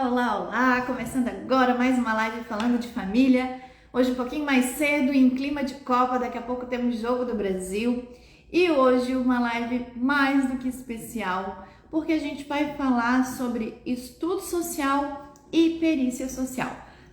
Olá, olá! Começando agora mais uma live falando de família. Hoje um pouquinho mais cedo, em clima de Copa, daqui a pouco temos jogo do Brasil. E hoje uma live mais do que especial, porque a gente vai falar sobre estudo social e perícia social.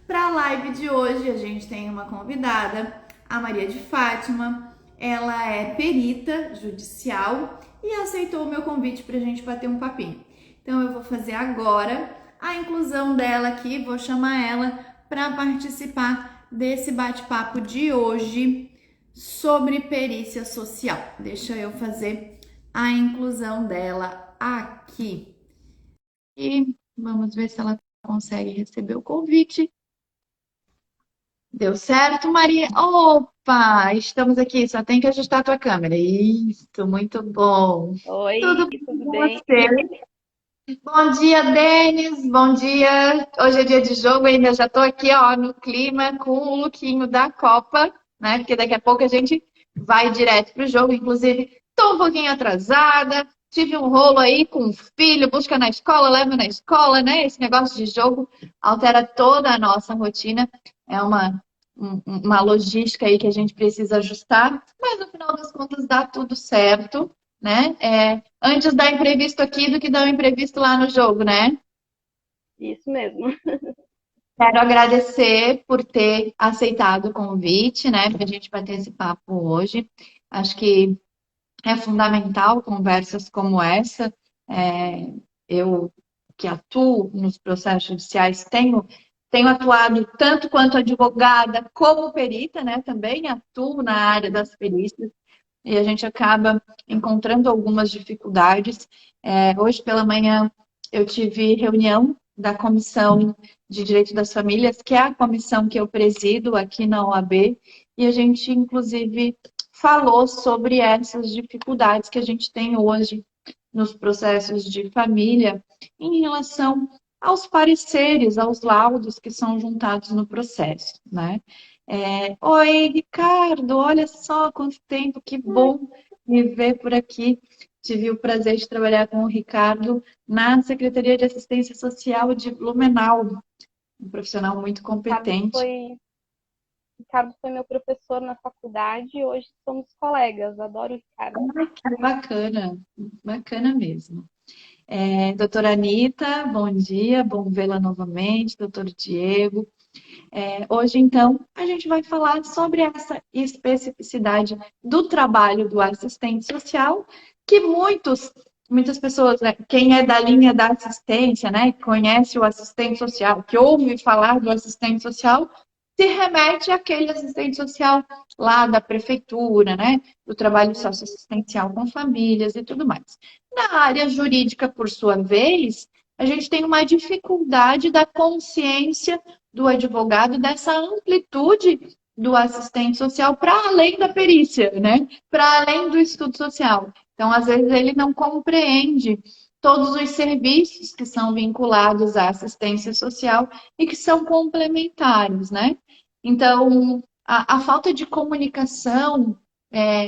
Para a live de hoje a gente tem uma convidada, a Maria de Fátima. Ela é perita judicial e aceitou o meu convite para a gente bater um papinho. Então eu vou fazer agora a inclusão dela aqui, vou chamar ela para participar desse bate-papo de hoje sobre perícia social. Deixa eu fazer a inclusão dela aqui. E vamos ver se ela consegue receber o convite. Deu certo, Maria? Opa, estamos aqui, só tem que ajustar a tua câmera. Isso, muito bom. Oi, Tudo bem tudo com bem? você? Bom dia, Denis. Bom dia. Hoje é dia de jogo, ainda já tô aqui, ó, no clima com o lookinho da Copa, né? Porque daqui a pouco a gente vai direto pro jogo. Inclusive, tô um pouquinho atrasada. Tive um rolo aí com o filho, busca na escola, leva na escola, né? Esse negócio de jogo altera toda a nossa rotina. É uma logística aí que a gente precisa ajustar, mas no final das contas dá tudo certo, né? Antes dar imprevisto aqui do que dar um imprevisto lá no jogo, né? Isso mesmo. Quero agradecer por ter aceitado o convite, né, para a gente bater esse papo hoje. Acho que é fundamental conversas como essa. Eu que atuo nos processos judiciais tenho atuado tanto quanto advogada como perita, né? Também atuo na área das perícias e a gente acaba encontrando algumas dificuldades. Hoje pela manhã eu tive reunião da Comissão de Direito das Famílias, que é a comissão que eu presido aqui na OAB, e a gente, inclusive, falou sobre essas dificuldades que a gente tem hoje nos processos de família em relação aos pareceres, aos laudos que são juntados no processo, né? Oi, Ricardo, olha só quanto tempo, que bom me ver por aqui. Tive o prazer de trabalhar com o Ricardo na Secretaria de Assistência Social de Blumenau, um profissional muito Ricardo competente. foi, Ricardo foi meu professor na faculdade e hoje somos colegas. Adoro o Ricardo. Ai, que bacana, bacana mesmo. Doutora Anitta, bom dia, bom vê-la novamente, doutor Diego. Hoje, então, a gente vai falar sobre essa especificidade do trabalho do assistente social, que muitas pessoas, né, quem é da linha da assistência, né, conhece o assistente social, que ouve falar do assistente social, se remete àquele assistente social lá da prefeitura, né, do trabalho socioassistencial com famílias e tudo mais. Na área jurídica, por sua vez, a gente tem uma dificuldade da consciência do advogado dessa amplitude do assistente social para além da perícia, né? Para além do estudo social. Então, às vezes, ele não compreende todos os serviços que são vinculados à assistência social e que são complementares, né? Então, a falta de comunicação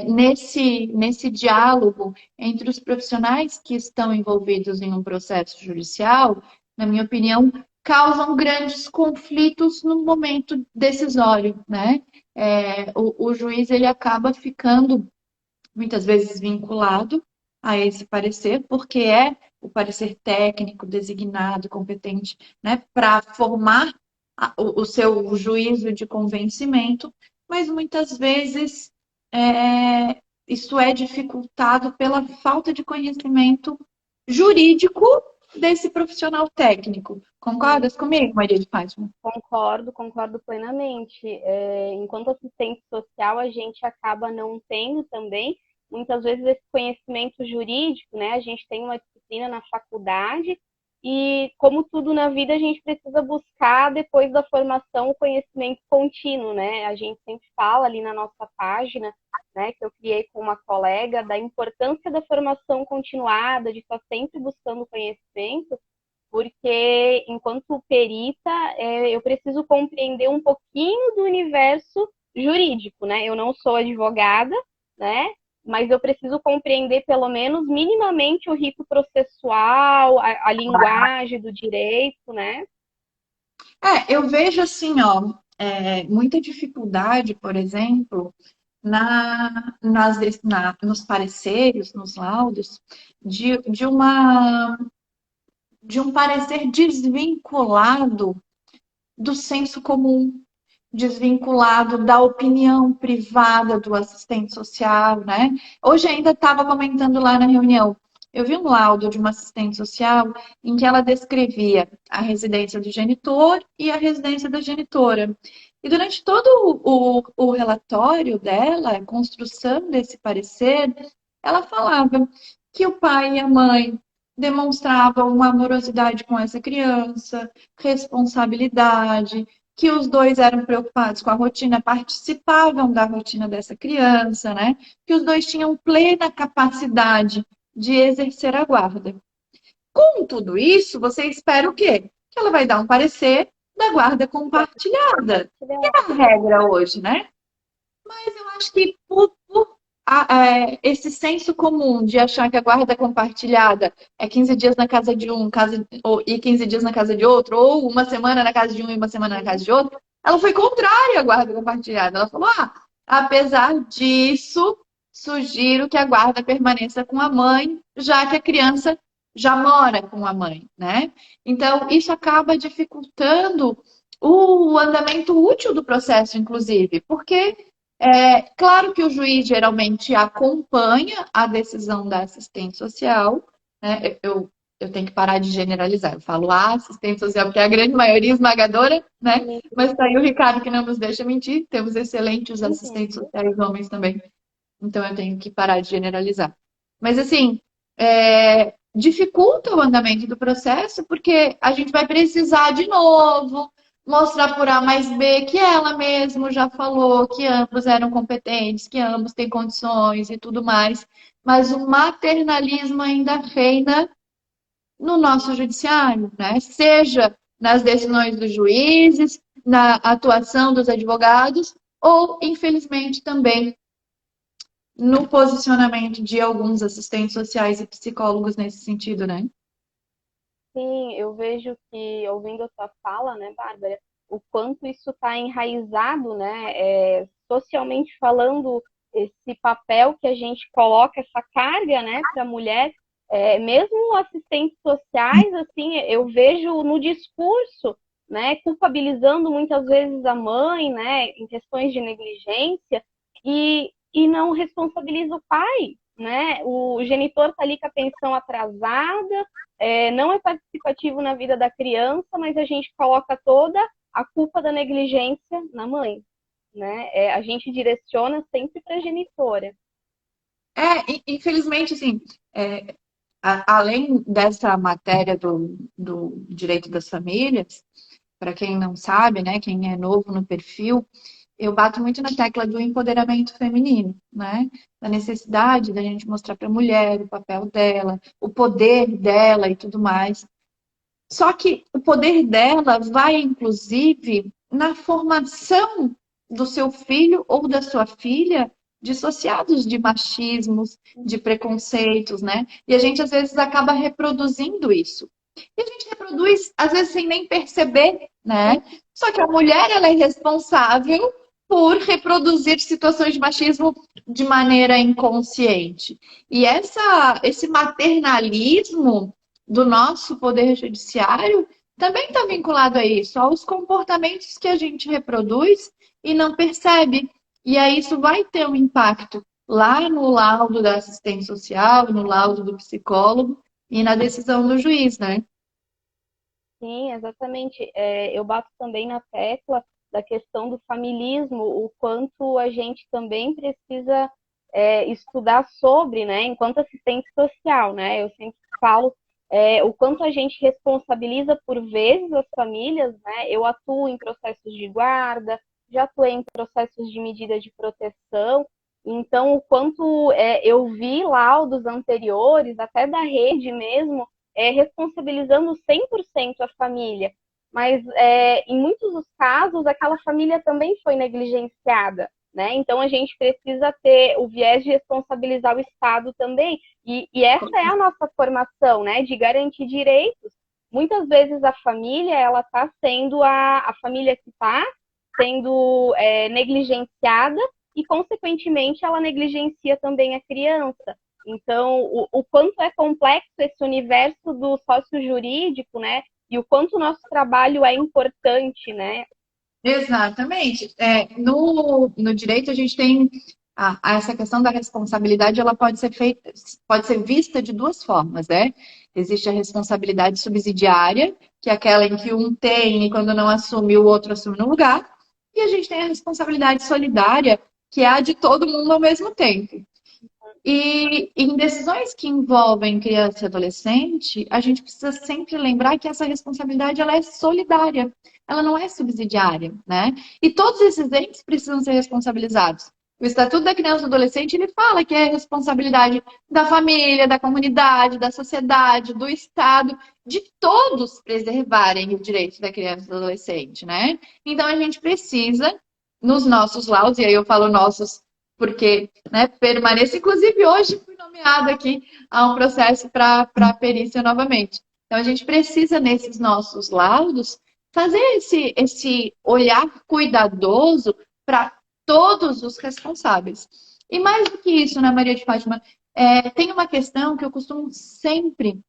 nesse diálogo entre os profissionais que estão envolvidos em um processo judicial, na minha opinião, causam grandes conflitos no momento decisório, né? O juiz ele acaba ficando muitas vezes vinculado a esse parecer, porque é o parecer técnico, designado, competente, né, para formar o seu juízo de convencimento, mas muitas vezes isso é dificultado pela falta de conhecimento jurídico desse profissional técnico. Sim, Concordas comigo, Maria de Fátima? concordo plenamente. Enquanto assistente social, a gente acaba não tendo também, muitas vezes, esse conhecimento jurídico, né? A gente tem uma disciplina na faculdade e, como tudo na vida, a gente precisa buscar, depois da formação, o conhecimento contínuo, né? A gente sempre fala ali na nossa página, né, que eu criei com uma colega, da importância da formação continuada, de estar sempre buscando conhecimento, porque enquanto perita, eu preciso compreender um pouquinho do universo jurídico, né? Eu não sou advogada, né? Mas eu preciso compreender pelo menos minimamente o rito processual, a linguagem do direito, né? Eu vejo assim, ó, muita dificuldade, por exemplo, nos pareceres, nos laudos, de de um parecer desvinculado do senso comum, desvinculado da opinião privada do assistente social, né? Hoje ainda estava comentando lá na reunião. Eu vi um laudo de uma assistente social em que ela descrevia a residência do genitor e a residência da genitora. E durante todo o relatório dela, a construção desse parecer, ela falava que o pai e a mãe demonstravam uma amorosidade com essa criança, responsabilidade, que os dois eram preocupados com a rotina, participavam da rotina dessa criança, né? Que os dois tinham plena capacidade de exercer a guarda. Com tudo isso, você espera o quê? Que ela vai dar um parecer da guarda compartilhada. Que é a regra hoje, né? Mas eu acho que esse senso comum de achar que a guarda compartilhada é 15 dias na casa de um e 15 dias na casa de outro, ou uma semana na casa de um e uma semana na casa de outro, ela foi contrária à guarda compartilhada. Ela falou: apesar disso, sugiro que a guarda permaneça com a mãe, já que a criança já mora com a mãe, né? Então, isso acaba dificultando o andamento útil do processo, inclusive, porque claro que o juiz geralmente acompanha a decisão da assistente social, né? Eu tenho que parar de generalizar. Eu falo assistente social, porque é a grande maioria esmagadora, né? Mas tá aí o Ricardo que não nos deixa mentir. Temos excelentes assistentes sociais homens também. Então eu tenho que parar de generalizar. Mas assim, dificulta o andamento do processo, porque a gente vai precisar de novo mostrar por A mais B que ela mesmo já falou que ambos eram competentes, que ambos têm condições e tudo mais. Mas o maternalismo ainda reina no nosso judiciário, né? Seja nas decisões dos juízes, na atuação dos advogados, ou, infelizmente, também no posicionamento de alguns assistentes sociais e psicólogos nesse sentido, né? Sim, eu vejo que, ouvindo a sua fala, né, Bárbara, o quanto isso está enraizado, né, socialmente falando, esse papel que a gente coloca, essa carga, né, para a mulher, mesmo assistentes sociais, assim, eu vejo no discurso, né, culpabilizando muitas vezes a mãe, né, em questões de negligência, e não responsabiliza o pai, né, o genitor está ali com a pensão atrasada, não é participativo na vida da criança, mas a gente coloca toda a culpa da negligência na mãe, né? A gente direciona sempre para a genitora. Infelizmente, assim, além dessa matéria do direito das famílias, para quem não sabe, né, quem é novo no perfil, eu bato muito na tecla do empoderamento feminino, né? Da necessidade da gente mostrar para a mulher o papel dela, o poder dela e tudo mais. Só que o poder dela vai, inclusive, na formação do seu filho ou da sua filha dissociados de machismos, de preconceitos, né? E a gente, às vezes, acaba reproduzindo isso. E a gente reproduz, às vezes, sem nem perceber, né? Só que a mulher, ela é responsável por reproduzir situações de machismo de maneira inconsciente. E esse maternalismo do nosso poder judiciário também está vinculado a isso, aos comportamentos que a gente reproduz e não percebe. E aí isso vai ter um impacto lá no laudo da assistente social, no laudo do psicólogo e na decisão do juiz, né? Sim, exatamente. Eu bato também na tecla da questão do familismo, o quanto a gente também precisa estudar sobre, né, enquanto assistente social, né? Eu sempre falo o quanto a gente responsabiliza por vezes as famílias, né? Eu atuo em processos de guarda, já atuei em processos de medida de proteção, então o quanto eu vi laudos anteriores, até da rede mesmo, responsabilizando 100% a família. Mas, em muitos dos casos, aquela família também foi negligenciada. Né? Então, a gente precisa ter o viés de responsabilizar o Estado também. E essa é a nossa formação, né? De garantir direitos. muitas vezes a família, ela está sendo a família que está sendo negligenciada e, consequentemente, ela negligencia também a criança. Então, o quanto é complexo esse universo do sócio-jurídico, né? E o quanto o nosso trabalho é importante, né? Exatamente. No direito, a gente tem essa questão da responsabilidade, ela pode ser feita, pode ser vista de duas formas, né? Existe a responsabilidade subsidiária, que é aquela em que um tem e quando não assume, o outro assume no lugar. E a gente tem a responsabilidade solidária, que é a de todo mundo ao mesmo tempo. E em decisões que envolvem criança e adolescente, a gente precisa sempre lembrar que essa responsabilidade ela é solidária, ela não é subsidiária, né? E todos esses entes precisam ser responsabilizados. O Estatuto da Criança e do Adolescente ele fala que é responsabilidade da família, da comunidade, da sociedade, do Estado, de todos preservarem o direito da criança e do adolescente, né? Então a gente precisa, nos nossos laudos, e aí eu falo nossos porque né, permaneço. Inclusive, hoje fui nomeada aqui a um processo para perícia novamente. Então, a gente precisa, nesses nossos laudos, fazer esse olhar cuidadoso para todos os responsáveis. E mais do que isso, né, Maria de Fátima, tem uma questão que eu costumo sempre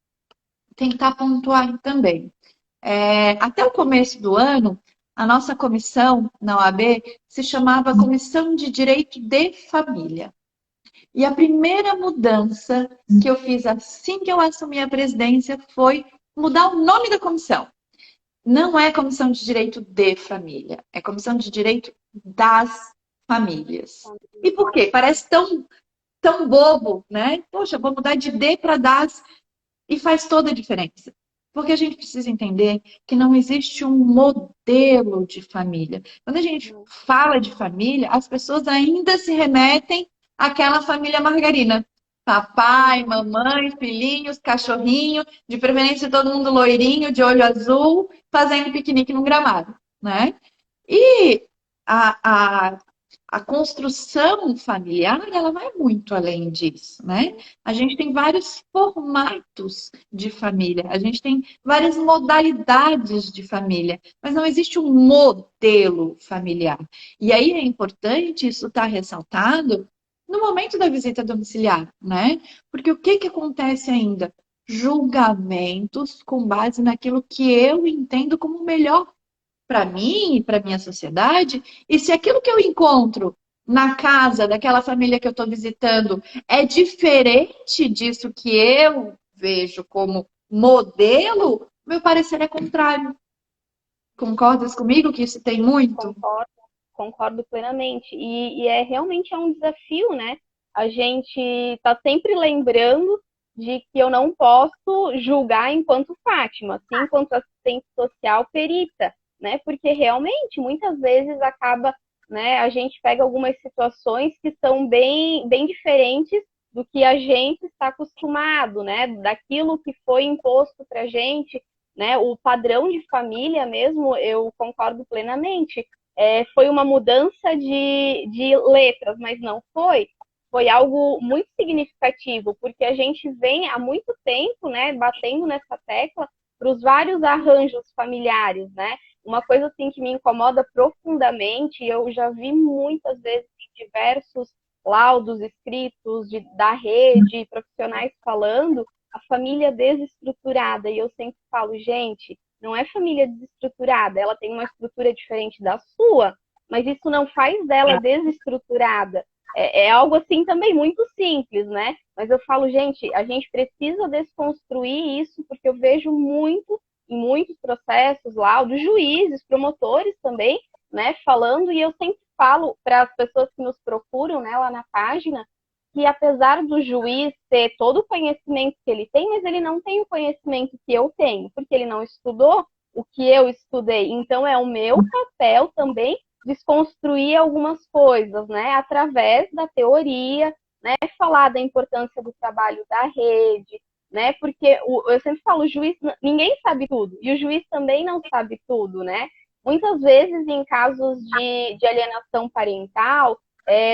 tentar pontuar também. Até o começo do ano, a nossa comissão na OAB se chamava Comissão de Direito de Família. E a primeira mudança que eu fiz assim que eu assumi a presidência foi mudar o nome da comissão. Não é Comissão de Direito de Família, é Comissão de Direito das Famílias. E por quê? Parece tão bobo, né? Poxa, vou mudar de D para das e faz toda a diferença. Porque a gente precisa entender que não existe um modelo de família. Quando a gente fala de família, as pessoas ainda se remetem àquela família margarina. Papai, mamãe, filhinhos, cachorrinho, de preferência todo mundo loirinho, de olho azul, fazendo piquenique no gramado, né? E a, a construção familiar, ela vai muito além disso, né? A gente tem vários formatos de família, a gente tem várias modalidades de família, mas não existe um modelo familiar. E aí é importante isso estar ressaltado no momento da visita domiciliar, né? Porque o que acontece ainda? Julgamentos com base naquilo que eu entendo como melhor para mim e para minha sociedade, e se aquilo que eu encontro na casa daquela família que eu estou visitando é diferente disso que eu vejo como modelo, meu parecer é contrário. Concordas comigo que isso tem muito? Concordo plenamente. E realmente é um desafio, né? A gente está sempre lembrando de que eu não posso julgar enquanto Fátima, assim, enquanto assistente social perita, né? Porque realmente, muitas vezes acaba, né? A gente pega algumas situações que são bem diferentes do que a gente está acostumado, né? Daquilo que foi imposto para a gente, né? O padrão de família mesmo, eu concordo plenamente. Foi uma mudança de letras, mas não foi. Foi algo muito significativo, porque a gente vem há muito tempo, né, batendo nessa tecla para os vários arranjos familiares, né? Uma coisa assim que me incomoda profundamente, eu já vi muitas vezes em diversos laudos escritos da rede, profissionais falando, a família desestruturada. E eu sempre falo, gente, não é família desestruturada, ela tem uma estrutura diferente da sua, mas isso não faz dela desestruturada. É algo assim também muito simples, né? Mas eu falo, gente, a gente precisa desconstruir isso, porque eu vejo muito, em muitos processos lá, dos juízes, promotores também, né, falando, e eu sempre falo para as pessoas que nos procuram, né, lá na página, que apesar do juiz ter todo o conhecimento que ele tem, mas ele não tem o conhecimento que eu tenho, porque ele não estudou o que eu estudei. Então, é o meu papel também desconstruir algumas coisas, né, através da teoria, né, falar da importância do trabalho da rede, né, porque eu sempre falo, o juiz, ninguém sabe tudo, e o juiz também não sabe tudo, né. Muitas vezes, em casos de alienação parental,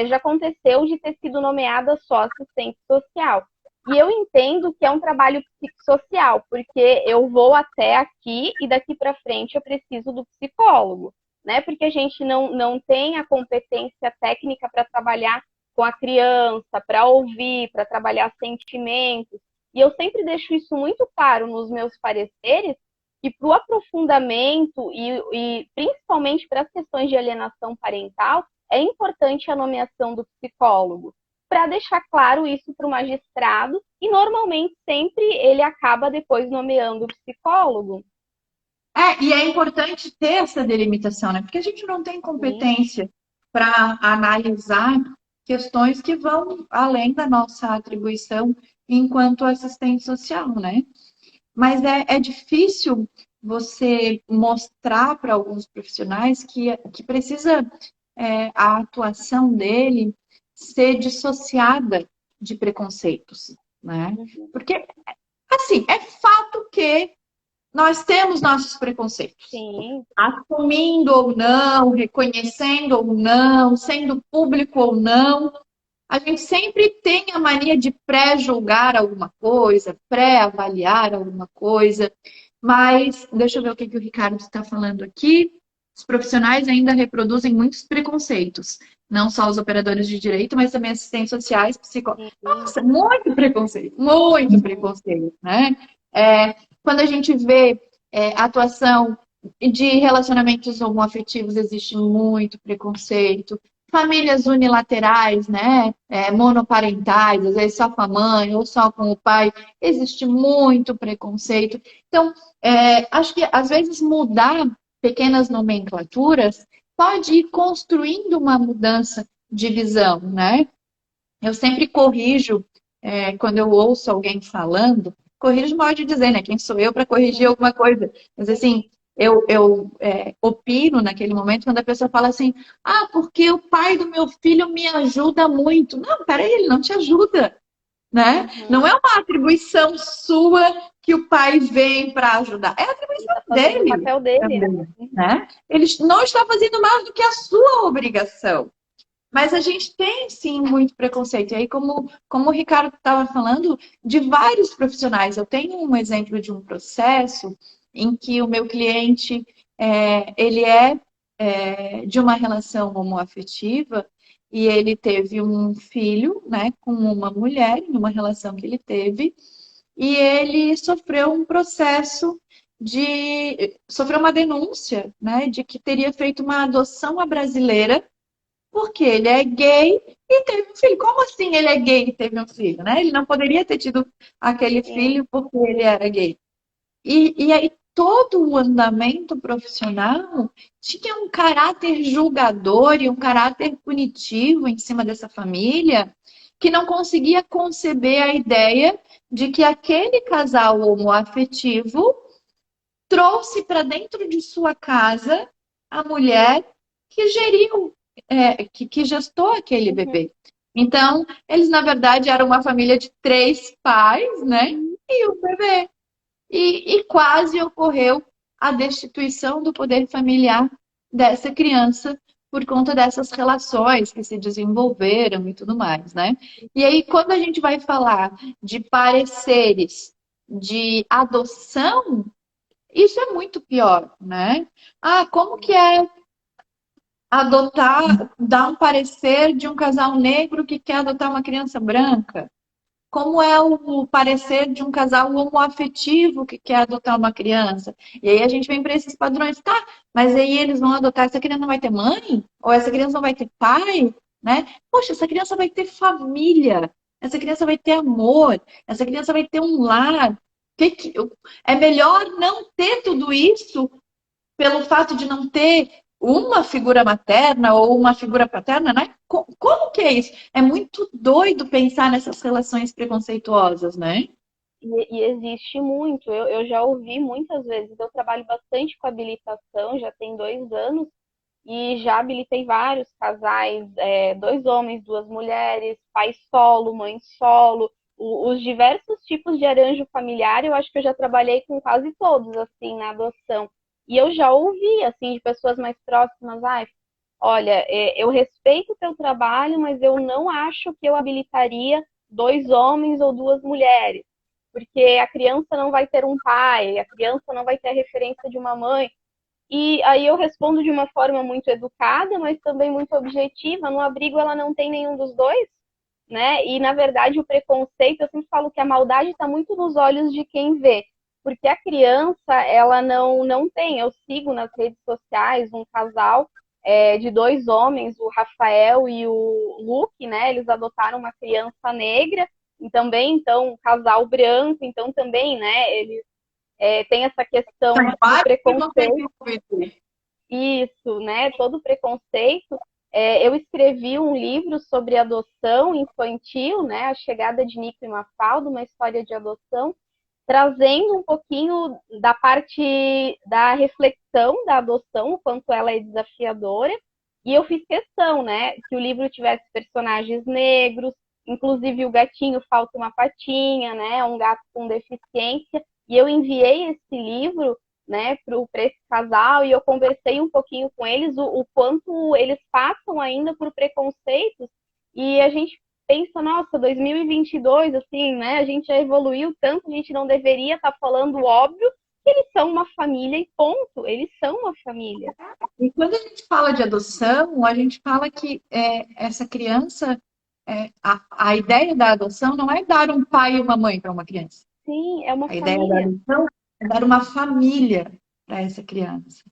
já aconteceu de ter sido nomeada só assistente social. E eu entendo que é um trabalho psicossocial, porque eu vou até aqui e daqui para frente eu preciso do psicólogo, né? Porque a gente não tem a competência técnica para trabalhar com a criança, para ouvir, para trabalhar sentimentos. E eu sempre deixo isso muito claro nos meus pareceres, que para o aprofundamento e principalmente para as questões de alienação parental, é importante a nomeação do psicólogo para deixar claro isso para o magistrado, e normalmente sempre ele acaba depois nomeando o psicólogo. E é importante ter essa delimitação, né? Porque a gente não tem Sim. competência para analisar questões que vão além da nossa atribuição enquanto assistente social, né? Mas é difícil você mostrar para alguns profissionais que precisa a atuação dele ser dissociada de preconceitos, né? Uhum. Porque, assim, é fato que nós temos nossos preconceitos. Sim. Assumindo ou não, reconhecendo ou não, sendo público ou não, a gente sempre tem a mania de pré-julgar alguma coisa, pré-avaliar alguma coisa, mas deixa eu ver o que o Ricardo está falando aqui. Os profissionais ainda reproduzem muitos preconceitos, não só os operadores de direito, mas também assistentes sociais, psicólogos. Sim. Nossa, muito preconceito, né? Quando a gente vê atuação de relacionamentos homoafetivos, existe muito preconceito. Famílias unilaterais, né? Monoparentais, às vezes só com a mãe ou só com o pai, existe muito preconceito. Então, acho que às vezes mudar pequenas nomenclaturas pode ir construindo uma mudança de visão, né? Eu sempre corrijo, quando eu ouço alguém falando, corrijo modo de dizer, né? Quem sou eu para corrigir alguma coisa? Mas assim, eu opino naquele momento quando a pessoa fala assim, porque o pai do meu filho me ajuda muito. Não, peraí, ele não te ajuda, né? Não Uhum. é uma atribuição sua que o pai vem para ajudar, é a Ele atribuição está fazendo o dele papel dele. também, né? Ele não está fazendo mais do que a sua obrigação. Mas a gente tem, sim, muito preconceito. E aí, como o Ricardo estava falando, de vários profissionais. Eu tenho um exemplo de um processo em que o meu cliente, ele de uma relação homoafetiva e ele teve um filho, né, com uma mulher, em uma relação que ele teve, e ele sofreu um processo sofreu uma denúncia, né, de que teria feito uma adoção à brasileira porque ele é gay e teve um filho. Como assim ele é gay e teve um filho, né? Ele não poderia ter tido aquele Sim. filho porque ele era gay. E aí todo o andamento profissional tinha um caráter julgador e um caráter punitivo em cima dessa família que não conseguia conceber a ideia de que aquele casal homoafetivo trouxe para dentro de sua casa a mulher que geriu, que gestou aquele Uhum. bebê. Então, eles, na verdade, eram uma família de 3 pais, né? Uhum. E o bebê. E quase ocorreu a destituição do poder familiar dessa criança por conta dessas relações que se desenvolveram e tudo mais, né? E aí, quando a gente vai falar de pareceres de adoção, isso é muito pior, né? Como que é adotar, dar um parecer de um casal negro que quer adotar uma criança branca? Como é o parecer de um casal homoafetivo que quer adotar uma criança? E aí a gente vem para esses padrões, tá? Mas aí eles vão adotar, essa criança não vai ter mãe? Ou essa criança não vai ter pai? Né? Poxa, essa criança vai ter família, essa criança vai ter amor, essa criança vai ter um lar. É melhor não ter tudo isso pelo fato de não ter uma figura materna ou uma figura paterna, né? Como que é isso? É muito doido pensar nessas relações preconceituosas, né? E existe muito. Eu já ouvi muitas vezes. Eu trabalho bastante com habilitação, já tem 2 anos, e já habilitei vários casais, 2 homens, 2 mulheres, pai solo, mãe solo, os diversos tipos de arranjo familiar. Eu acho que eu já trabalhei com quase todos, assim, na adoção. E eu já ouvi, assim, de pessoas mais próximas, olha, eu respeito o teu trabalho, mas eu não acho que eu habilitaria 2 homens ou 2 mulheres, porque a criança não vai ter um pai, a criança não vai ter a referência de uma mãe. E aí eu respondo de uma forma muito educada, mas também muito objetiva. No abrigo ela não tem nenhum dos dois, né? E na verdade o preconceito, eu sempre falo que a maldade está muito nos olhos de quem vê, porque a criança ela não tem. Eu sigo nas redes sociais um casal de 2 homens, o Rafael e o Luke, né? Eles adotaram uma criança negra e também então um casal branco, então também, né? Eles têm essa questão do preconceito. Isso, né? Todo preconceito. Eu escrevi um livro sobre adoção infantil, né? A Chegada de Nico e Mafalda, uma história de adoção, trazendo um pouquinho da parte da reflexão da adoção, o quanto ela é desafiadora. E eu fiz questão, né? Que o livro tivesse personagens negros, inclusive o gatinho falta uma patinha, né? Um gato com deficiência. E eu enviei esse livro, né, para esse casal e eu conversei um pouquinho com eles o quanto eles passam ainda por preconceitos e a gente pensa, nossa, 2022, assim, né, a gente já evoluiu tanto, a gente não deveria estar falando óbvio que eles são uma família e ponto, eles são uma família. E quando a gente fala de adoção, a gente fala que essa criança, a ideia da adoção não é dar um pai e uma mãe para uma criança. Sim, é uma A ideia da família. adoção é dar uma família para essa criança.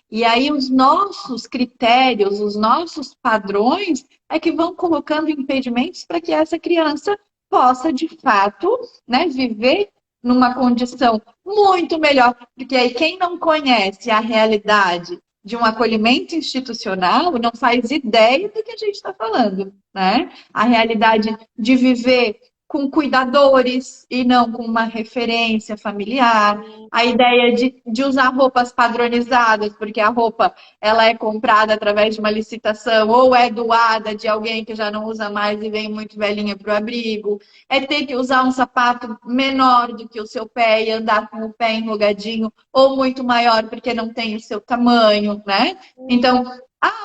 E aí os nossos critérios, os nossos padrões é que vão colocando impedimentos para que essa criança possa, de fato, né, viver numa condição muito melhor. Porque aí quem não conhece a realidade de um acolhimento institucional não faz ideia do que a gente está falando, né? A realidade de viver com cuidadores e não com uma referência familiar. A ideia de usar roupas padronizadas, porque a roupa ela é comprada através de uma licitação ou é doada de alguém que já não usa mais e vem muito velhinha para o abrigo. É ter que usar um sapato menor do que o seu pé e andar com o pé enrugadinho ou muito maior porque não tem o seu tamanho, né? Então,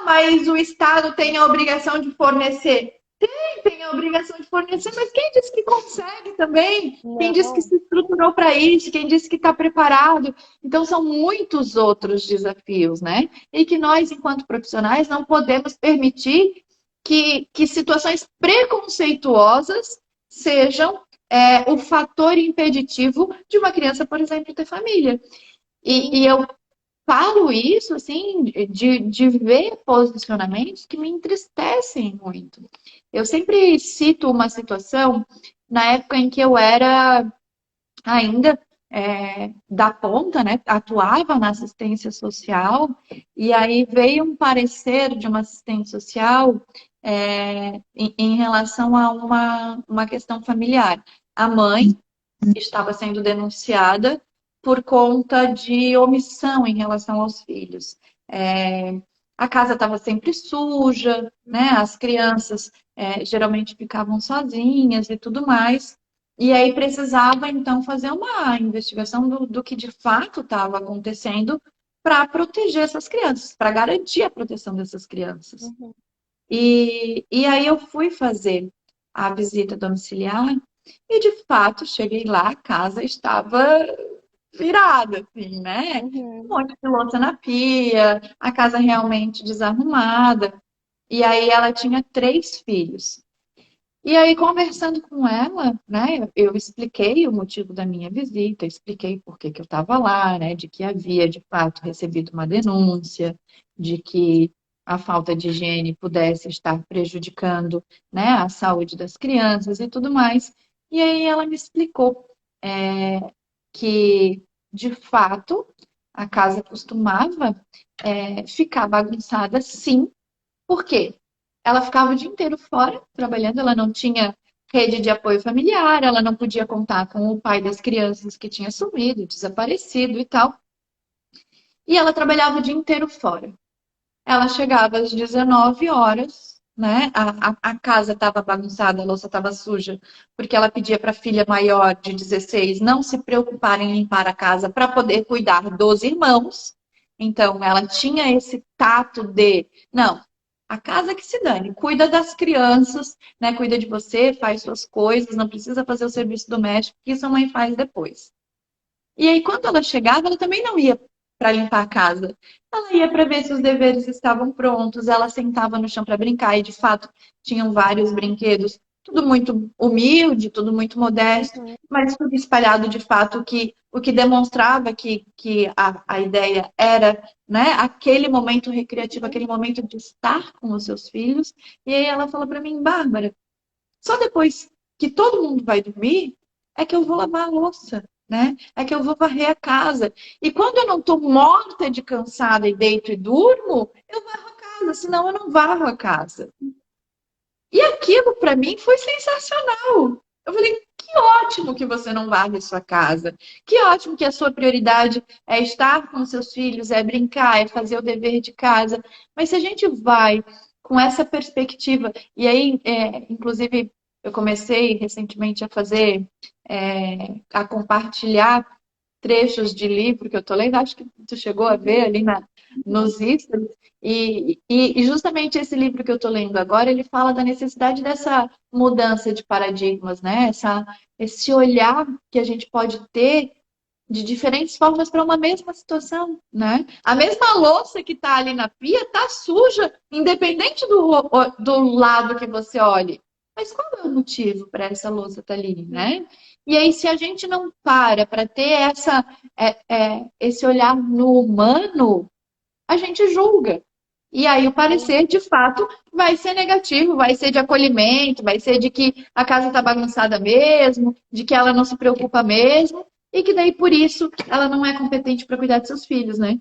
mas o Estado tem a obrigação de fornecer. Tem a obrigação de fornecer, mas quem disse que consegue também? Quem disse que se estruturou para isso? Quem disse que está preparado? Então, são muitos outros desafios, né? E que nós, enquanto profissionais, não podemos permitir que situações preconceituosas sejam o fator impeditivo de uma criança, por exemplo, ter família. E eu falo isso, assim, de ver posicionamentos que me entristecem muito. Eu sempre cito uma situação na época em que eu era ainda da ponta, né? Atuava na assistência social, e aí veio um parecer de uma assistente social em relação a uma questão familiar. A mãe estava sendo denunciada por conta de omissão em relação aos filhos. A casa estava sempre suja, né? As crianças geralmente ficavam sozinhas e tudo mais. E aí precisava, então, fazer uma investigação do que de fato estava acontecendo para proteger essas crianças, para garantir a proteção dessas crianças. Uhum. E aí eu fui fazer a visita domiciliar e, de fato, cheguei lá, a casa estava virada, assim, né? Uhum. Um monte de louça na pia, a casa realmente desarrumada. E aí ela tinha 3 filhos. E aí, conversando com ela, né, eu expliquei o motivo da minha visita, expliquei por que que eu estava lá, né, de que havia, de fato, recebido uma denúncia, de que a falta de higiene pudesse estar prejudicando, né, a saúde das crianças e tudo mais. E aí ela me explicou que, de fato, a casa costumava ficar bagunçada, sim. Por quê? Ela ficava o dia inteiro fora, trabalhando, ela não tinha rede de apoio familiar, ela não podia contar com o pai das crianças que tinha sumido, desaparecido e tal. E ela trabalhava o dia inteiro fora. Ela chegava às 19 horas, né? A casa estava bagunçada, a louça estava suja, porque ela pedia para a filha maior de 16 não se preocupar em limpar a casa para poder cuidar dos irmãos. Então, ela tinha esse tato de, não, A casa que se dane, cuida das crianças, né? Cuida de você, faz suas coisas, não precisa fazer o serviço doméstico, que isso a mãe faz depois. E aí, quando ela chegava, ela também não ia para limpar a casa. Ela ia para ver se os deveres estavam prontos. Ela sentava no chão para brincar. E, de fato, tinham vários brinquedos. Tudo muito humilde, tudo muito modesto, Uhum. mas tudo espalhado, de fato, o que demonstrava que a ideia era, né, aquele momento recreativo, aquele momento de estar com os seus filhos. E aí ela falou para mim, Bárbara, só depois que todo mundo vai dormir é que eu vou lavar a louça, né? É que eu vou varrer a casa. E quando eu não estou morta de cansada e deito e durmo, eu varro a casa, senão eu não varro a casa. E aquilo para mim foi sensacional. Eu falei, que ótimo que você não varre a sua casa. Que ótimo que a sua prioridade é estar com seus filhos, é brincar, é fazer o dever de casa. Mas se a gente vai com essa perspectiva, e aí, inclusive, eu comecei recentemente a fazer, a compartilhar trechos de livro que eu tô lendo, acho que tu chegou a ver ali nos stories, e justamente esse livro que eu tô lendo agora, ele fala da necessidade dessa mudança de paradigmas, né? Esse olhar que a gente pode ter de diferentes formas para uma mesma situação, né? A mesma louça que está ali na pia está suja, independente do lado que você olhe. Mas qual é o motivo para essa louça estar ali, né? E aí, se a gente não para ter esse olhar no humano, a gente julga. E aí o Sim. parecer, de fato, vai ser negativo, vai ser de acolhimento, vai ser de que a casa está bagunçada mesmo, de que ela não se preocupa mesmo, e que daí por isso ela não é competente para cuidar de seus filhos, né?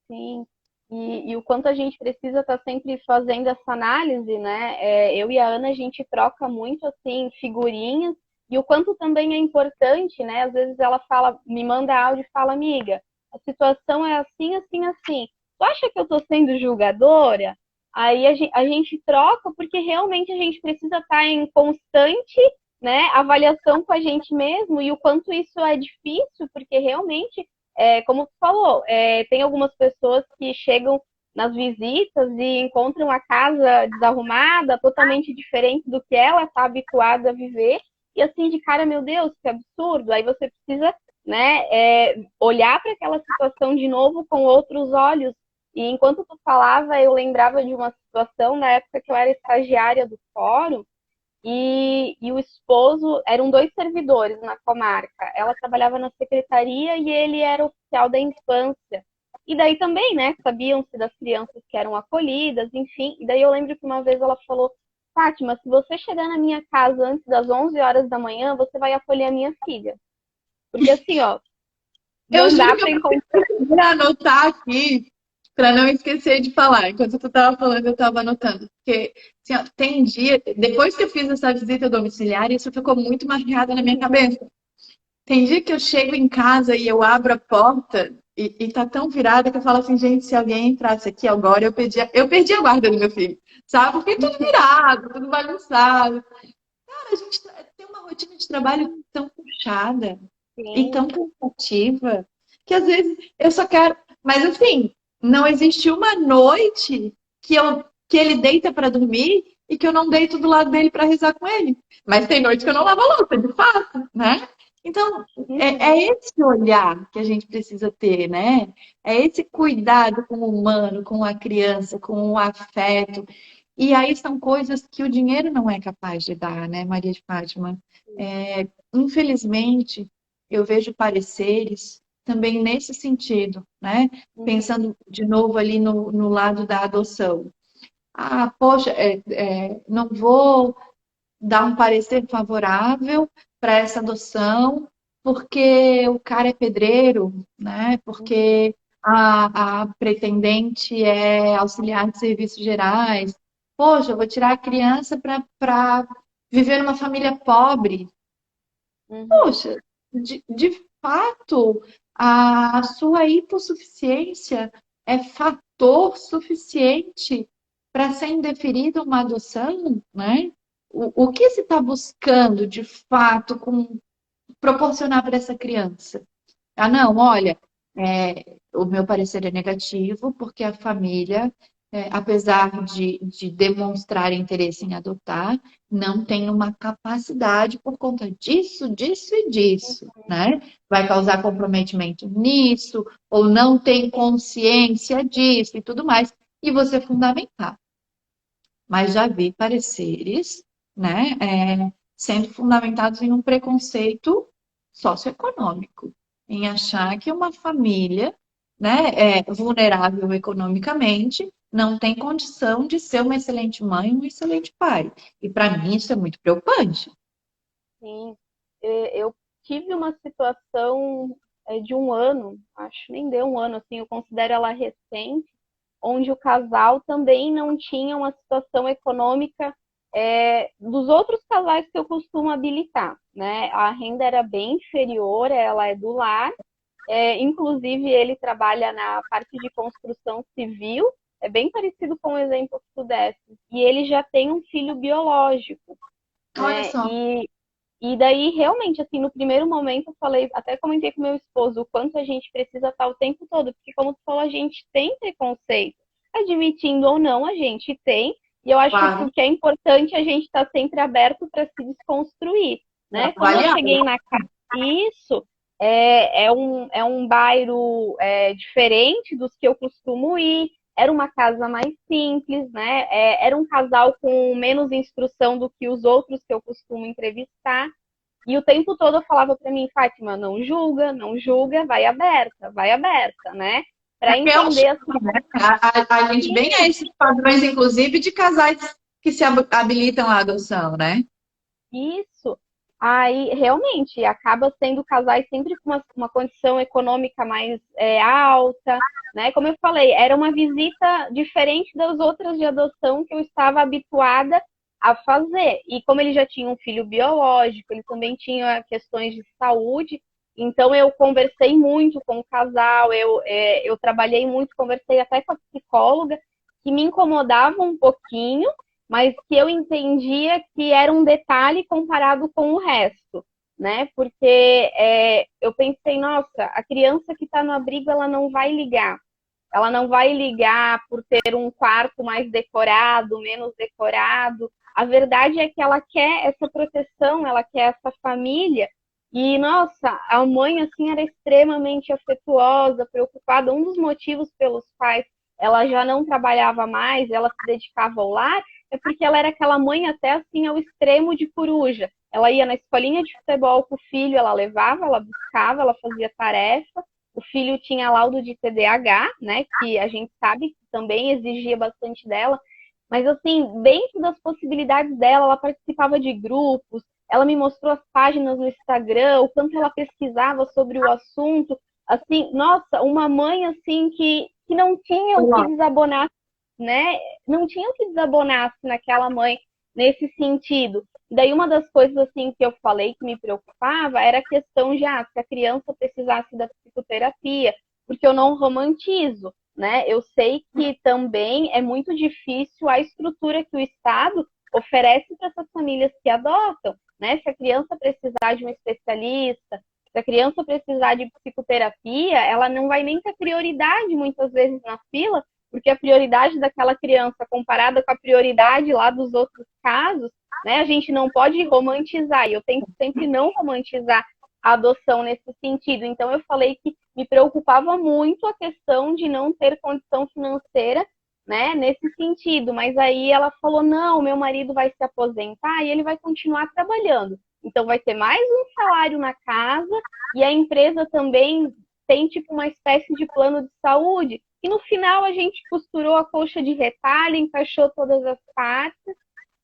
Sim, e o quanto a gente precisa estar sempre fazendo essa análise, né? Eu e a Ana, a gente troca muito, assim, figurinhas, e o quanto também é importante, né? Às vezes ela fala, me manda áudio e fala, amiga, a situação é assim, assim, assim. Tu acha que eu tô sendo julgadora? Aí a gente troca, porque realmente a gente precisa estar em constante, né, avaliação com a gente mesmo, e o quanto isso é difícil, porque realmente como tu falou, tem algumas pessoas que chegam nas visitas e encontram a casa desarrumada, totalmente diferente do que ela está habituada a viver, e assim de cara, meu Deus, que absurdo. Aí você precisa, né, olhar para aquela situação de novo com outros olhos. E enquanto tu falava, eu lembrava de uma situação na época que eu era estagiária do fórum, e o esposo, eram dois servidores na comarca. Ela trabalhava na secretaria e ele era oficial da infância. E daí também, né, sabiam-se das crianças que eram acolhidas, enfim. E daí eu lembro que uma vez ela falou, Fátima, se você chegar na minha casa antes das 11 horas da manhã, você vai acolher a minha filha. Porque assim, ó, Eu não juro dá que para eu encontrar. vou anotar aqui para não esquecer de falar. Enquanto tu estava falando, eu estava anotando. Porque assim, ó, tem dia, depois que eu fiz essa visita domiciliar, isso ficou muito marcado na minha cabeça. Tem dia que eu chego em casa e eu abro a porta e tá tão virada que eu falo assim, gente, se alguém entrasse aqui agora, eu perdi a guarda do meu filho, sabe? Porque tudo virado, tudo bagunçado. Cara, a gente tem uma rotina de trabalho tão puxada e Sim. tão cansativa que às vezes eu só quero. Mas assim, não existe uma noite que ele deita para dormir e que eu não deito do lado dele para rezar com ele. Mas tem noite que eu não lavo a louça, de fato, né? Então, Uhum. é esse olhar que a gente precisa ter, né? É esse cuidado com o humano, com a criança, com o afeto. E aí são coisas que o dinheiro não é capaz de dar, né, Maria de Fátima? Infelizmente, eu vejo pareceres também nesse sentido, né? Uhum. Pensando de novo ali no lado da adoção. Ah, poxa, não vou dar um parecer favorável para essa adoção, porque o cara é pedreiro, né? Uhum. Porque a pretendente é auxiliar de serviços gerais. Poxa, eu vou tirar a criança para viver numa família pobre. Uhum. Poxa, de fato, a sua hipossuficiência é fator suficiente para ser indeferida uma adoção, né? O que se está buscando, de fato, proporcionar para essa criança? Ah, não, olha, o meu parecer é negativo porque a família apesar de demonstrar interesse em adotar, não tem uma capacidade por conta disso, disso e disso, né? Vai causar comprometimento nisso, ou não tem consciência disso e tudo mais, e você fundamentar. Mas já vi pareceres, né, sendo fundamentados em um preconceito socioeconômico, em achar que uma família, né, vulnerável economicamente não tem condição de ser uma excelente mãe, um excelente pai. E para mim isso é muito preocupante. Sim, eu tive uma situação de um ano, acho nem deu um ano, assim, eu considero ela recente, onde o casal também não tinha uma situação econômica dos outros casais que eu costumo habilitar, né? A renda era bem inferior, ela é do lar, inclusive ele trabalha na parte de construção civil, é bem parecido com o exemplo que tu desse, e ele já tem um filho biológico, Olha né? só. E daí, realmente, assim, no primeiro momento, eu falei, até comentei com meu esposo, o quanto a gente precisa estar o tempo todo, porque, como tu falou, a gente tem preconceito. Admitindo ou não, a gente tem, e eu acho que Claro, o que é importante é a gente estar sempre aberto para se desconstruir, né? Quando eu avaliar. cheguei na casa, isso é um bairro diferente dos que eu costumo ir, era uma casa mais simples, né? Era um casal com menos instrução do que os outros que eu costumo entrevistar. E o tempo todo eu falava para mim, Fátima, não julga, não julga, vai aberta, né? Para Porque é um entender choque, né? A gente vem a esses padrões, inclusive, de casais que se habilitam à adoção, né? isso. Aí, realmente, acaba sendo casais sempre com uma condição econômica mais alta, né? Como eu falei, era uma visita diferente das outras de adoção que eu estava habituada a fazer. E como ele já tinha um filho biológico, ele também tinha questões de saúde, então eu conversei muito com o casal, eu trabalhei muito, conversei até com a psicóloga, que me incomodava um pouquinho, mas que eu entendia que era um detalhe comparado com o resto, né? Porque eu pensei, nossa, a criança que está no abrigo, ela não vai ligar. Ela não vai ligar por ter um quarto mais decorado, menos decorado. A verdade é que ela quer essa proteção, ela quer essa família. E, nossa, a mãe, assim, era extremamente afetuosa, preocupada. Um dos motivos pelos quais ela já não trabalhava mais, ela se dedicava ao lar, é porque ela era aquela mãe até assim ao extremo de coruja. Ela ia na escolinha de futebol com o filho, ela levava, ela buscava, ela fazia tarefa. O filho tinha laudo de TDAH, né, que a gente sabe que também exigia bastante dela. Mas assim, dentro das possibilidades dela, ela participava de grupos, ela me mostrou as páginas no Instagram, o quanto ela pesquisava sobre o assunto. Assim, nossa, uma mãe assim que não tinha o que desabonar, né? Não tinha o que desabonar naquela mãe nesse sentido. Daí uma das coisas assim que eu falei que me preocupava era a questão de se a criança precisasse da psicoterapia, porque eu não romantizo, né? Eu sei que também é muito difícil a estrutura que o Estado oferece para essas famílias que adotam, né? Se a criança precisar de um especialista, se a criança precisar de psicoterapia, ela não vai nem ter prioridade muitas vezes na fila, porque a prioridade daquela criança comparada com a prioridade lá dos outros casos, né? A gente não pode romantizar, e eu tento sempre não romantizar a adoção nesse sentido. Então eu falei que me preocupava muito a questão de não ter condição financeira, né, nesse sentido, mas aí ela falou: não, meu marido vai se aposentar e ele vai continuar trabalhando. Então vai ter mais um salário na casa e a empresa também tem tipo uma espécie de plano de saúde. E no final a gente costurou a colcha de retalho, encaixou todas as partes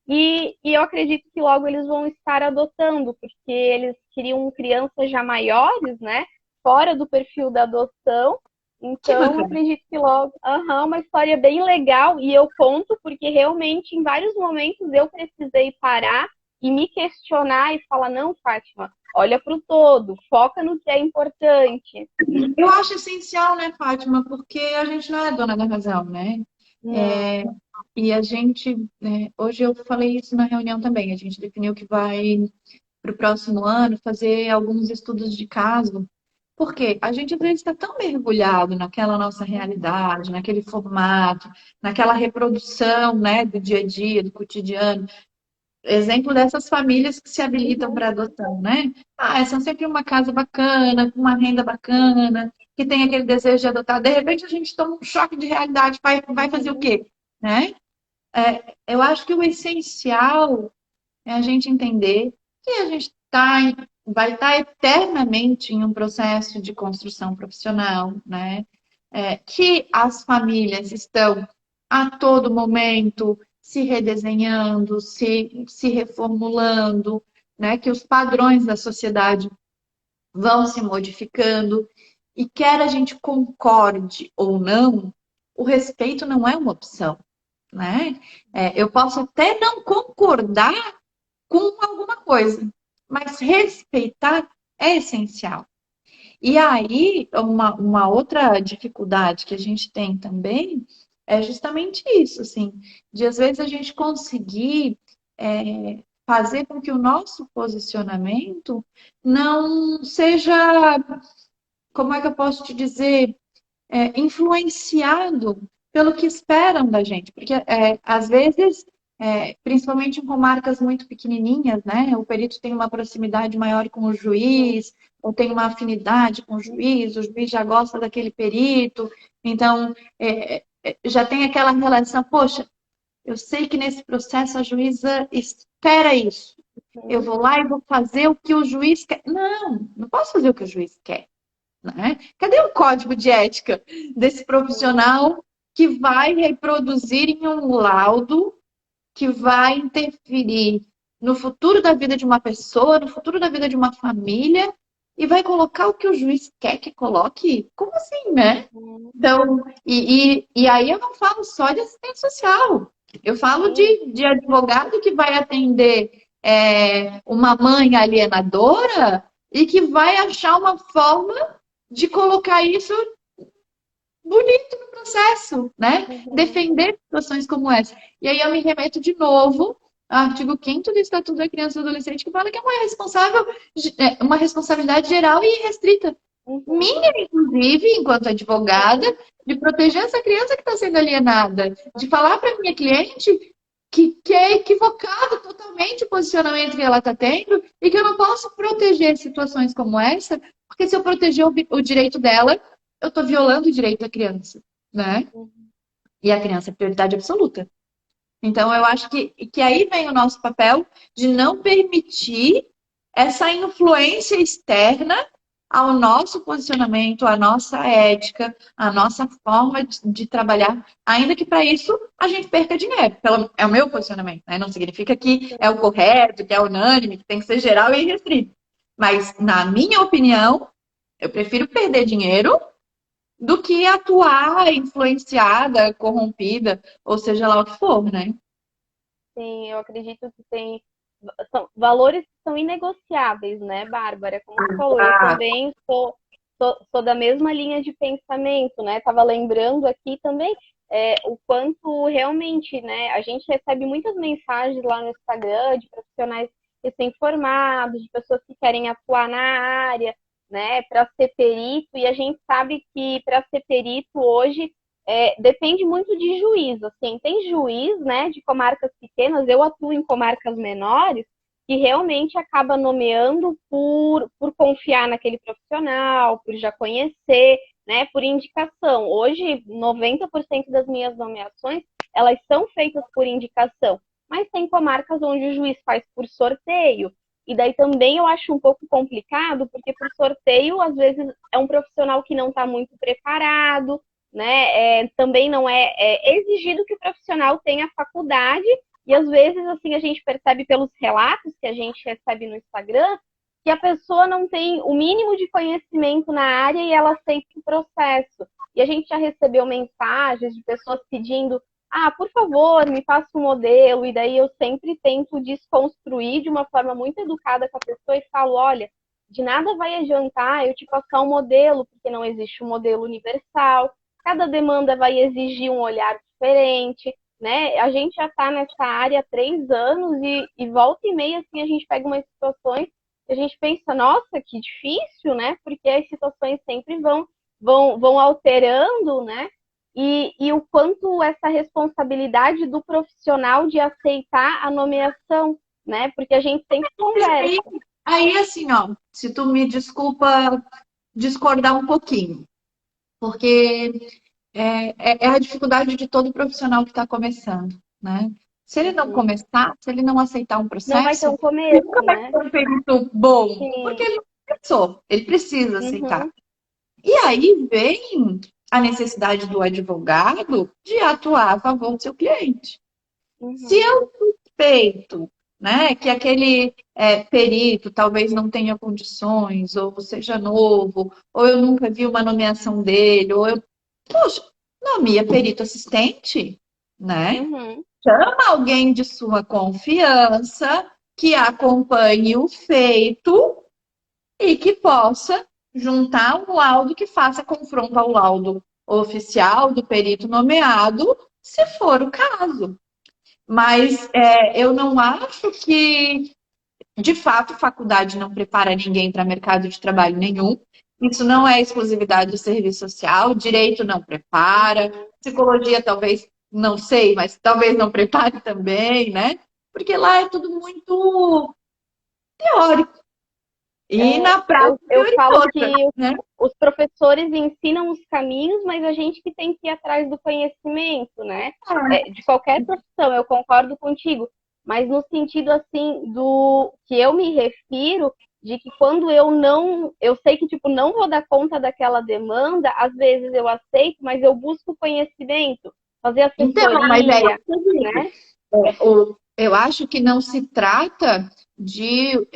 e eu acredito que logo eles vão estar adotando, porque eles queriam crianças já maiores, né? Fora do perfil da adoção. Que Então, bacana. acredito que logo. Uma história bem legal. E eu conto porque realmente, em vários momentos, eu precisei parar e me questionar e falar: não, Fátima, olha para o todo, foca no que é importante. Eu acho essencial, né, Fátima? Porque a gente não é dona da razão, né? Não. É, e a gente, hoje eu falei isso na reunião também, a gente definiu que vai, para o próximo ano, fazer alguns estudos de caso Porque a gente às vezes está tão mergulhado naquela nossa realidade, naquele formato, naquela reprodução, né, do dia a dia, do cotidiano. Exemplo dessas famílias que se habilitam Uhum. para adoção, né? Ah, são sempre uma casa bacana, com uma renda bacana, que tem aquele desejo de adotar. De repente a gente toma um choque de realidade, vai fazer o Uhum. quê? Né? Eu acho que o essencial é a gente entender que a gente vai estar eternamente em um processo de construção profissional, né? Que as famílias estão a todo momento se redesenhando, se reformulando, né? Que os padrões da sociedade vão se modificando. E quer a gente concorde ou não, o respeito não é uma opção, né? Eu posso até não concordar com alguma coisa, mas respeitar é essencial. E aí, uma outra dificuldade que a gente tem também é justamente isso, assim, de às vezes a gente conseguir fazer com que o nosso posicionamento não seja, como é que eu posso te dizer, influenciado pelo que esperam da gente. Porque, às vezes, principalmente com marcas muito pequenininhas, né? O perito tem uma proximidade maior com o juiz, ou tem uma afinidade com o juiz já gosta daquele perito, então já tem aquela relação, poxa, eu sei que nesse processo a juíza espera isso. Eu Uhum. vou lá e vou fazer o que o juiz quer. Não, não posso fazer o que o juiz quer, né? Cadê o código de ética desse profissional que vai reproduzir em um laudo que vai interferir no futuro da vida de uma pessoa, no futuro da vida de uma família e vai colocar o que o juiz quer que coloque? Como assim, né? Uhum. Então, e aí eu não falo só de assistente social, eu falo Sim. de advogado que vai atender uma mãe alienadora e que vai achar uma forma de colocar isso bonito no processo, né? Uhum. Defender situações como essa. E aí eu me remeto de novo ao artigo 5º do Estatuto da Criança e do Adolescente, que fala que é uma responsabilidade geral e restrita. Uhum. Minha, inclusive, enquanto advogada, de proteger essa criança que está sendo alienada, de falar para minha cliente que é equivocado totalmente o posicionamento que ela está tendo e que eu não posso proteger situações como essa, porque se eu proteger o direito dela, eu estou violando o direito da criança, né? Uhum. E a criança é prioridade absoluta. Então, eu acho que aí vem o nosso papel de não permitir essa influência externa ao nosso posicionamento, à nossa ética, à nossa forma de trabalhar, ainda que para isso a gente perca dinheiro. É o meu posicionamento, né? Não significa que é o correto, que é unânime, que tem que ser geral e restrito. Mas, na minha opinião, eu prefiro perder dinheiro do que atuar influenciada, corrompida, ou seja lá o que for, né? Sim, eu acredito que são valores que são inegociáveis, né, Bárbara? Como você falou, eu Ah, também sou da mesma linha de pensamento, né? Tava lembrando aqui também o quanto realmente, né, a gente recebe muitas mensagens lá no Instagram de profissionais recém-formados, de pessoas que querem atuar na área, né, para ser perito, e a gente sabe que para ser perito hoje depende muito de juiz, assim, tem juiz, né, de comarcas pequenas, eu atuo em comarcas menores, que realmente acaba nomeando por confiar naquele profissional, por já conhecer, né, por indicação. Hoje, 90% das minhas nomeações, elas são feitas por indicação, mas tem comarcas onde o juiz faz por sorteio, e daí também eu acho um pouco complicado, porque por sorteio, às vezes, é um profissional que não está muito preparado, né? Também não é exigido que o profissional tenha faculdade, e às vezes assim a gente percebe pelos relatos que a gente recebe no Instagram que a pessoa não tem o mínimo de conhecimento na área e ela aceita o processo. E a gente já recebeu mensagens de pessoas pedindo: ah, por favor, me faça um modelo, e daí eu sempre tento desconstruir de uma forma muito educada com a pessoa e falo: olha, de nada vai adiantar eu te passar um modelo, porque não existe um modelo universal, cada demanda vai exigir um olhar diferente, né? A gente já está nessa área há 3 anos e volta e meia assim a gente pega umas situações e a gente pensa, nossa, que difícil, né? Porque as situações sempre vão alterando, né? E o quanto essa responsabilidade do profissional de aceitar a nomeação, né? Porque a gente sempre conversa. Aí, assim, ó, se tu me desculpa discordar um pouquinho, porque é a dificuldade de todo profissional que está começando, né? Se ele não começar, se ele não aceitar um Não vai ter processo, um ele começo, nunca vai né? ser um perito bom, porque Sim. ele não começou, ele precisa aceitar. Uhum, E aí vem a necessidade do advogado de atuar a favor do seu cliente. Se uhum, eu suspeito, né, que aquele perito talvez não tenha condições, ou seja novo, ou eu nunca vi uma nomeação dele, poxa, nomeia perito assistente, né? uhum. Chama alguém de sua confiança que acompanhe o feito e que possa juntar um laudo que faça confronto ao laudo oficial do perito nomeado, se for o caso. Mas eu não acho que, de fato, faculdade não prepara ninguém para mercado de trabalho nenhum. Isso não é exclusividade do serviço social, direito não prepara, psicologia talvez, não sei, mas talvez não prepare também, né? Porque lá é tudo muito teórico. E na prática Eu é falo outra, que né? os professores ensinam os caminhos, mas a gente que tem que ir atrás do conhecimento, né? De qualquer profissão, eu concordo contigo. Mas no sentido assim do que eu me refiro, de que quando eu sei que tipo não vou dar conta daquela demanda, às vezes eu aceito, mas eu busco conhecimento, fazer Então, mas é assessoria, isso que eu digo. né? Eu acho que não se trata de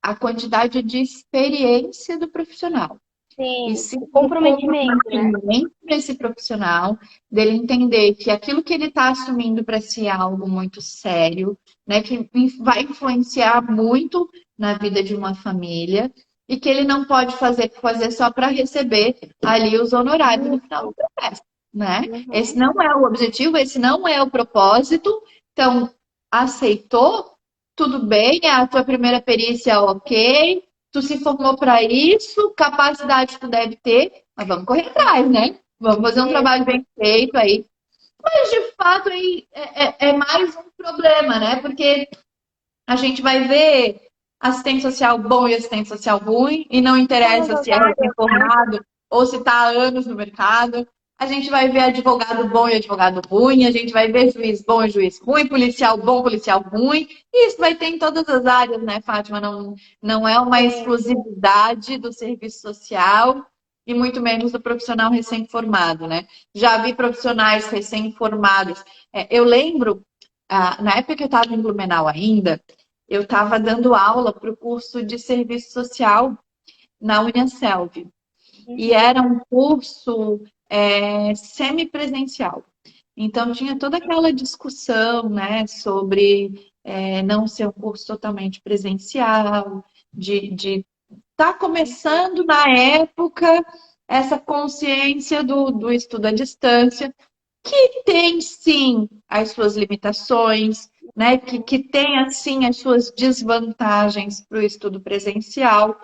a quantidade de experiência do profissional. E Sim, sim o o comprometimento, né? comprometimento desse profissional, dele entender que aquilo que ele está assumindo para si é algo muito sério, né, que vai influenciar muito na vida de uma família e que ele não pode fazer só para receber ali os honorários no final do processo, né? Esse Uhum. não é o objetivo, esse não é o propósito. Então, aceitou? Tudo bem, é a tua primeira perícia, ok. Tu se formou para isso, capacidade tu deve ter, mas vamos correr atrás, né? Vamos fazer um trabalho Isso. bem feito aí. Mas, de fato, aí é mais um problema, né? Porque a gente vai ver assistente social bom e assistente social ruim, e não Todas interessa as se é áreas, né? recém-formado ou se está há anos no mercado. A gente vai ver advogado bom e advogado ruim, a gente vai ver juiz bom e juiz ruim, policial bom, policial ruim. E isso vai ter em todas as áreas, né, Fátima? Não é uma Sim. exclusividade do serviço social e muito menos do profissional recém-formado, né? Já vi profissionais recém-formados. Eu lembro, na época que eu estava em Blumenau ainda, eu estava dando aula para o curso de serviço social na Uniaselv. E Uhum. era um curso semipresencial. Então, tinha toda aquela discussão, né, sobre não ser um curso totalmente presencial, de estar começando na época essa consciência do estudo à distância, que tem sim as suas limitações, né? Que tem assim as suas desvantagens para o estudo presencial,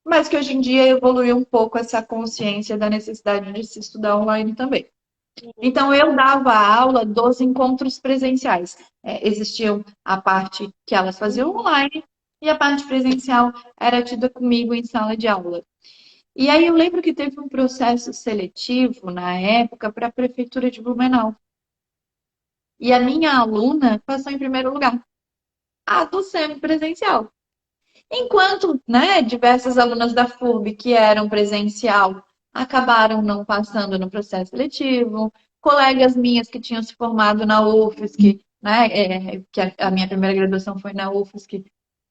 mas que hoje em dia evoluiu um pouco essa consciência da necessidade de se estudar online também. Então, eu dava aula dos encontros presenciais. Existiam a parte que elas faziam Uhum. online e a parte presencial era tida comigo em sala de aula. E aí eu lembro que teve um processo seletivo na época para a prefeitura de Blumenau. E a minha aluna passou em primeiro lugar, a do semipresencial. Enquanto, né, diversas alunas da FURB que eram presencial acabaram não passando no processo seletivo, colegas minhas que tinham se formado na UFSC, né, que a minha primeira graduação foi na UFSC,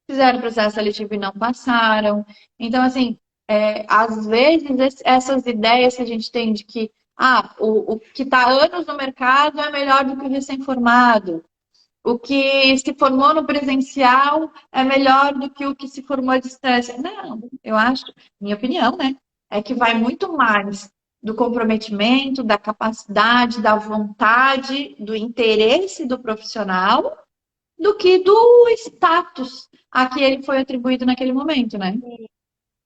fizeram processo seletivo e não passaram. Então, assim, às vezes essas ideias que a gente tem de que o que está anos no mercado é melhor do que o recém-formado. O que se formou no presencial é melhor do que o que se formou à distância. Não, eu acho, minha opinião, né? É que vai muito mais do comprometimento, da capacidade, da vontade, do interesse do profissional do que do status a que ele foi atribuído naquele momento, né?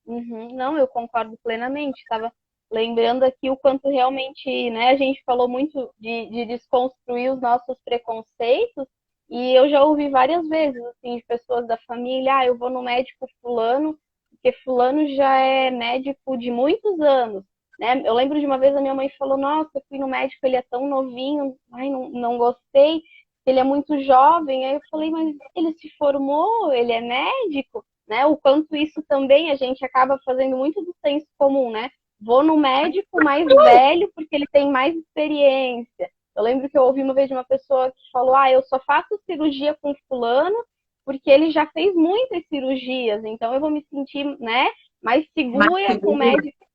Uhum. Não, eu concordo plenamente. Estava lembrando aqui o quanto realmente, né, a gente falou muito de desconstruir os nossos preconceitos, e eu já ouvi várias vezes, assim, de pessoas da família, eu vou no médico fulano, porque fulano já é médico de muitos anos, né? Eu lembro de uma vez a minha mãe falou, nossa, eu fui no médico, ele é tão novinho, ai, não gostei, ele é muito jovem. Aí eu falei, mas ele se formou, ele é médico? Né? O quanto isso também a gente acaba fazendo muito do senso comum, né? Vou no médico mais velho porque ele tem mais experiência. Eu lembro que eu ouvi uma vez de uma pessoa que falou: eu só faço cirurgia com fulano porque ele já fez muitas cirurgias, então eu vou me sentir, né, mais Mais segura com o segura. médico,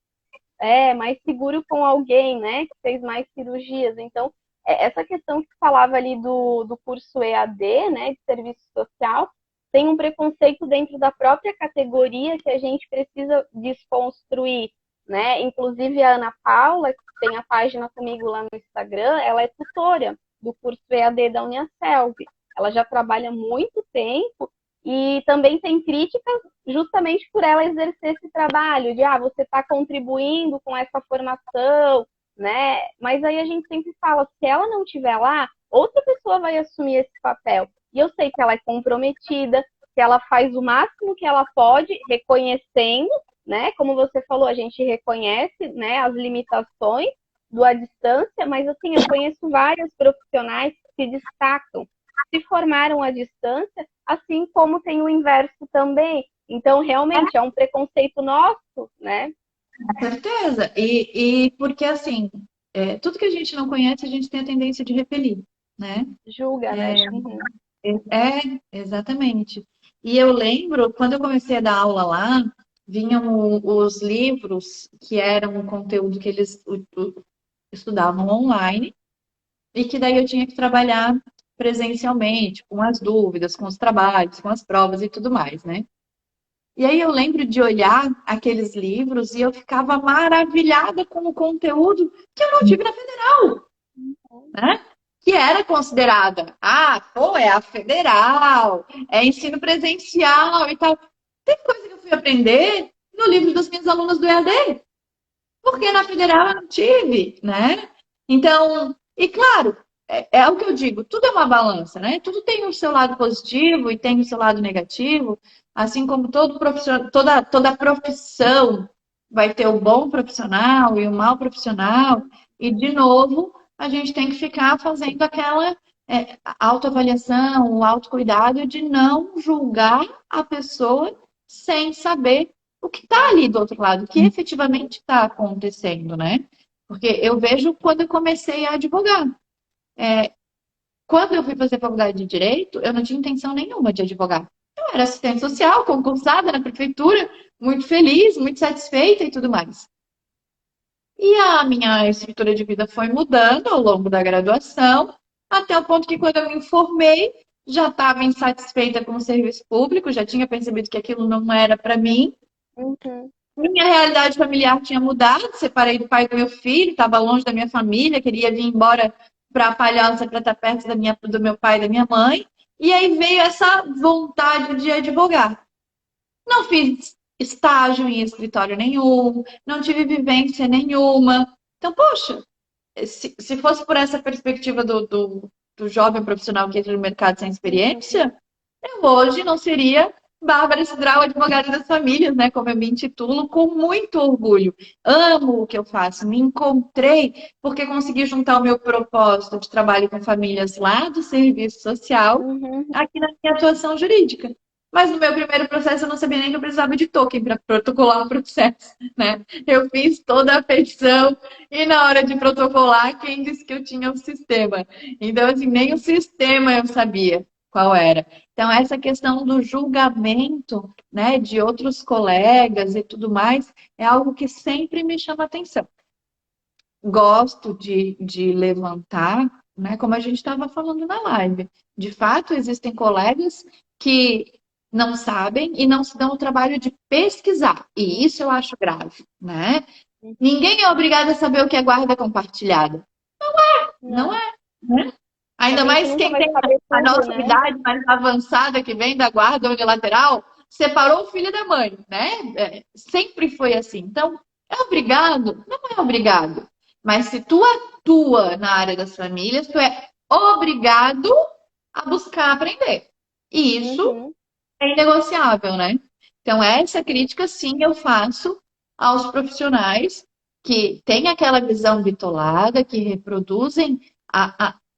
mais seguro com alguém, né, que fez mais cirurgias. Então, essa questão que falava ali do curso EAD, né, de serviço social, tem um preconceito dentro da própria categoria que a gente precisa desconstruir, né? Inclusive a Ana Paula, que tem a página comigo lá no Instagram, ela é tutora do curso EAD da Uniaselv. Ela já trabalha muito tempo e também tem críticas justamente por ela exercer esse trabalho de você está contribuindo com essa formação, né? Mas aí a gente sempre fala, se ela não estiver lá, outra pessoa vai assumir esse papel. E eu sei que ela é comprometida, que ela faz o máximo que ela pode, reconhecendo, né? Como você falou, a gente reconhece, né, as limitações do à distância, mas assim, eu conheço vários profissionais que se destacam, se formaram à distância, assim como tem o inverso também. Então, realmente, é um preconceito nosso, né? Com certeza. E porque, assim, tudo que a gente não conhece, a gente tem a tendência de repelir, né? Julga, né? Uhum. Exatamente. E eu lembro, quando eu comecei a dar aula lá, vinham os livros que eram o conteúdo que eles estudavam online e que daí eu tinha que trabalhar presencialmente, com as dúvidas, com os trabalhos, com as provas e tudo mais, né? E aí eu lembro de olhar aqueles livros e eu ficava maravilhada com o conteúdo que eu não tive na federal, né? Que era considerada, pô, é a federal, é ensino presencial e tal. Tem coisa que eu fui aprender no livro das minhas alunas do EAD, porque na federal eu não tive, né? Então, e claro, é o que eu digo, tudo é uma balança, né? Tudo tem o seu lado positivo e tem o seu lado negativo, assim como toda profissão vai ter o bom profissional e o mau profissional, e de novo, a gente tem que ficar fazendo aquela autoavaliação, o autocuidado de não julgar a pessoa sem saber o que está ali do outro lado, o que efetivamente está acontecendo, né? Porque eu vejo quando eu comecei a advogar. Quando eu fui fazer faculdade de Direito, eu não tinha intenção nenhuma de advogar. Eu era assistente social, concursada na prefeitura, muito feliz, muito satisfeita e tudo mais. E a minha estrutura de vida foi mudando ao longo da graduação, até o ponto que quando eu me formei, já estava insatisfeita com o serviço público, já tinha percebido que aquilo não era para mim. Uhum. Minha realidade familiar tinha mudado, separei do pai do meu filho, estava longe da minha família, queria vir embora para Palhoça para estar perto do meu pai e da minha mãe. E aí veio essa vontade de advogar. Não fiz estágio em escritório nenhum, não tive vivência nenhuma. Então, poxa, se fosse por essa perspectiva do jovem profissional que entra no mercado sem experiência, eu hoje não seria Bárbara Cidral, advogada das famílias, né? Como eu me intitulo, com muito orgulho. Amo o que eu faço, me encontrei porque consegui juntar o meu propósito de trabalho com famílias lá do serviço social Uhum. aqui na minha atuação jurídica. Mas no meu primeiro processo eu não sabia nem que eu precisava de token para protocolar um processo, né? Eu fiz toda a petição e na hora de protocolar, quem disse que eu tinha um sistema? Então, assim, nem o sistema eu sabia qual era. Então, essa questão do julgamento, né, de outros colegas e tudo mais, é algo que sempre me chama atenção. Gosto de levantar, né, como a gente estava falando na live. De fato, existem colegas que não sabem e não se dão o trabalho de pesquisar. E isso eu acho grave, né? Ninguém é obrigado a saber o que é guarda compartilhada. Não Não. é, né? Ainda A gente mais nunca quem vai tem saber a tudo, nossa né? idade mais avançada, que vem da guarda unilateral, separou o filho da mãe, né? Sempre foi assim. Então, é obrigado? Não é obrigado. Mas se tu atua na área das famílias, tu é obrigado a buscar aprender. E isso Uhum, é inegociável, né? Então, essa crítica, sim, eu faço aos profissionais que têm aquela visão bitolada, que reproduzem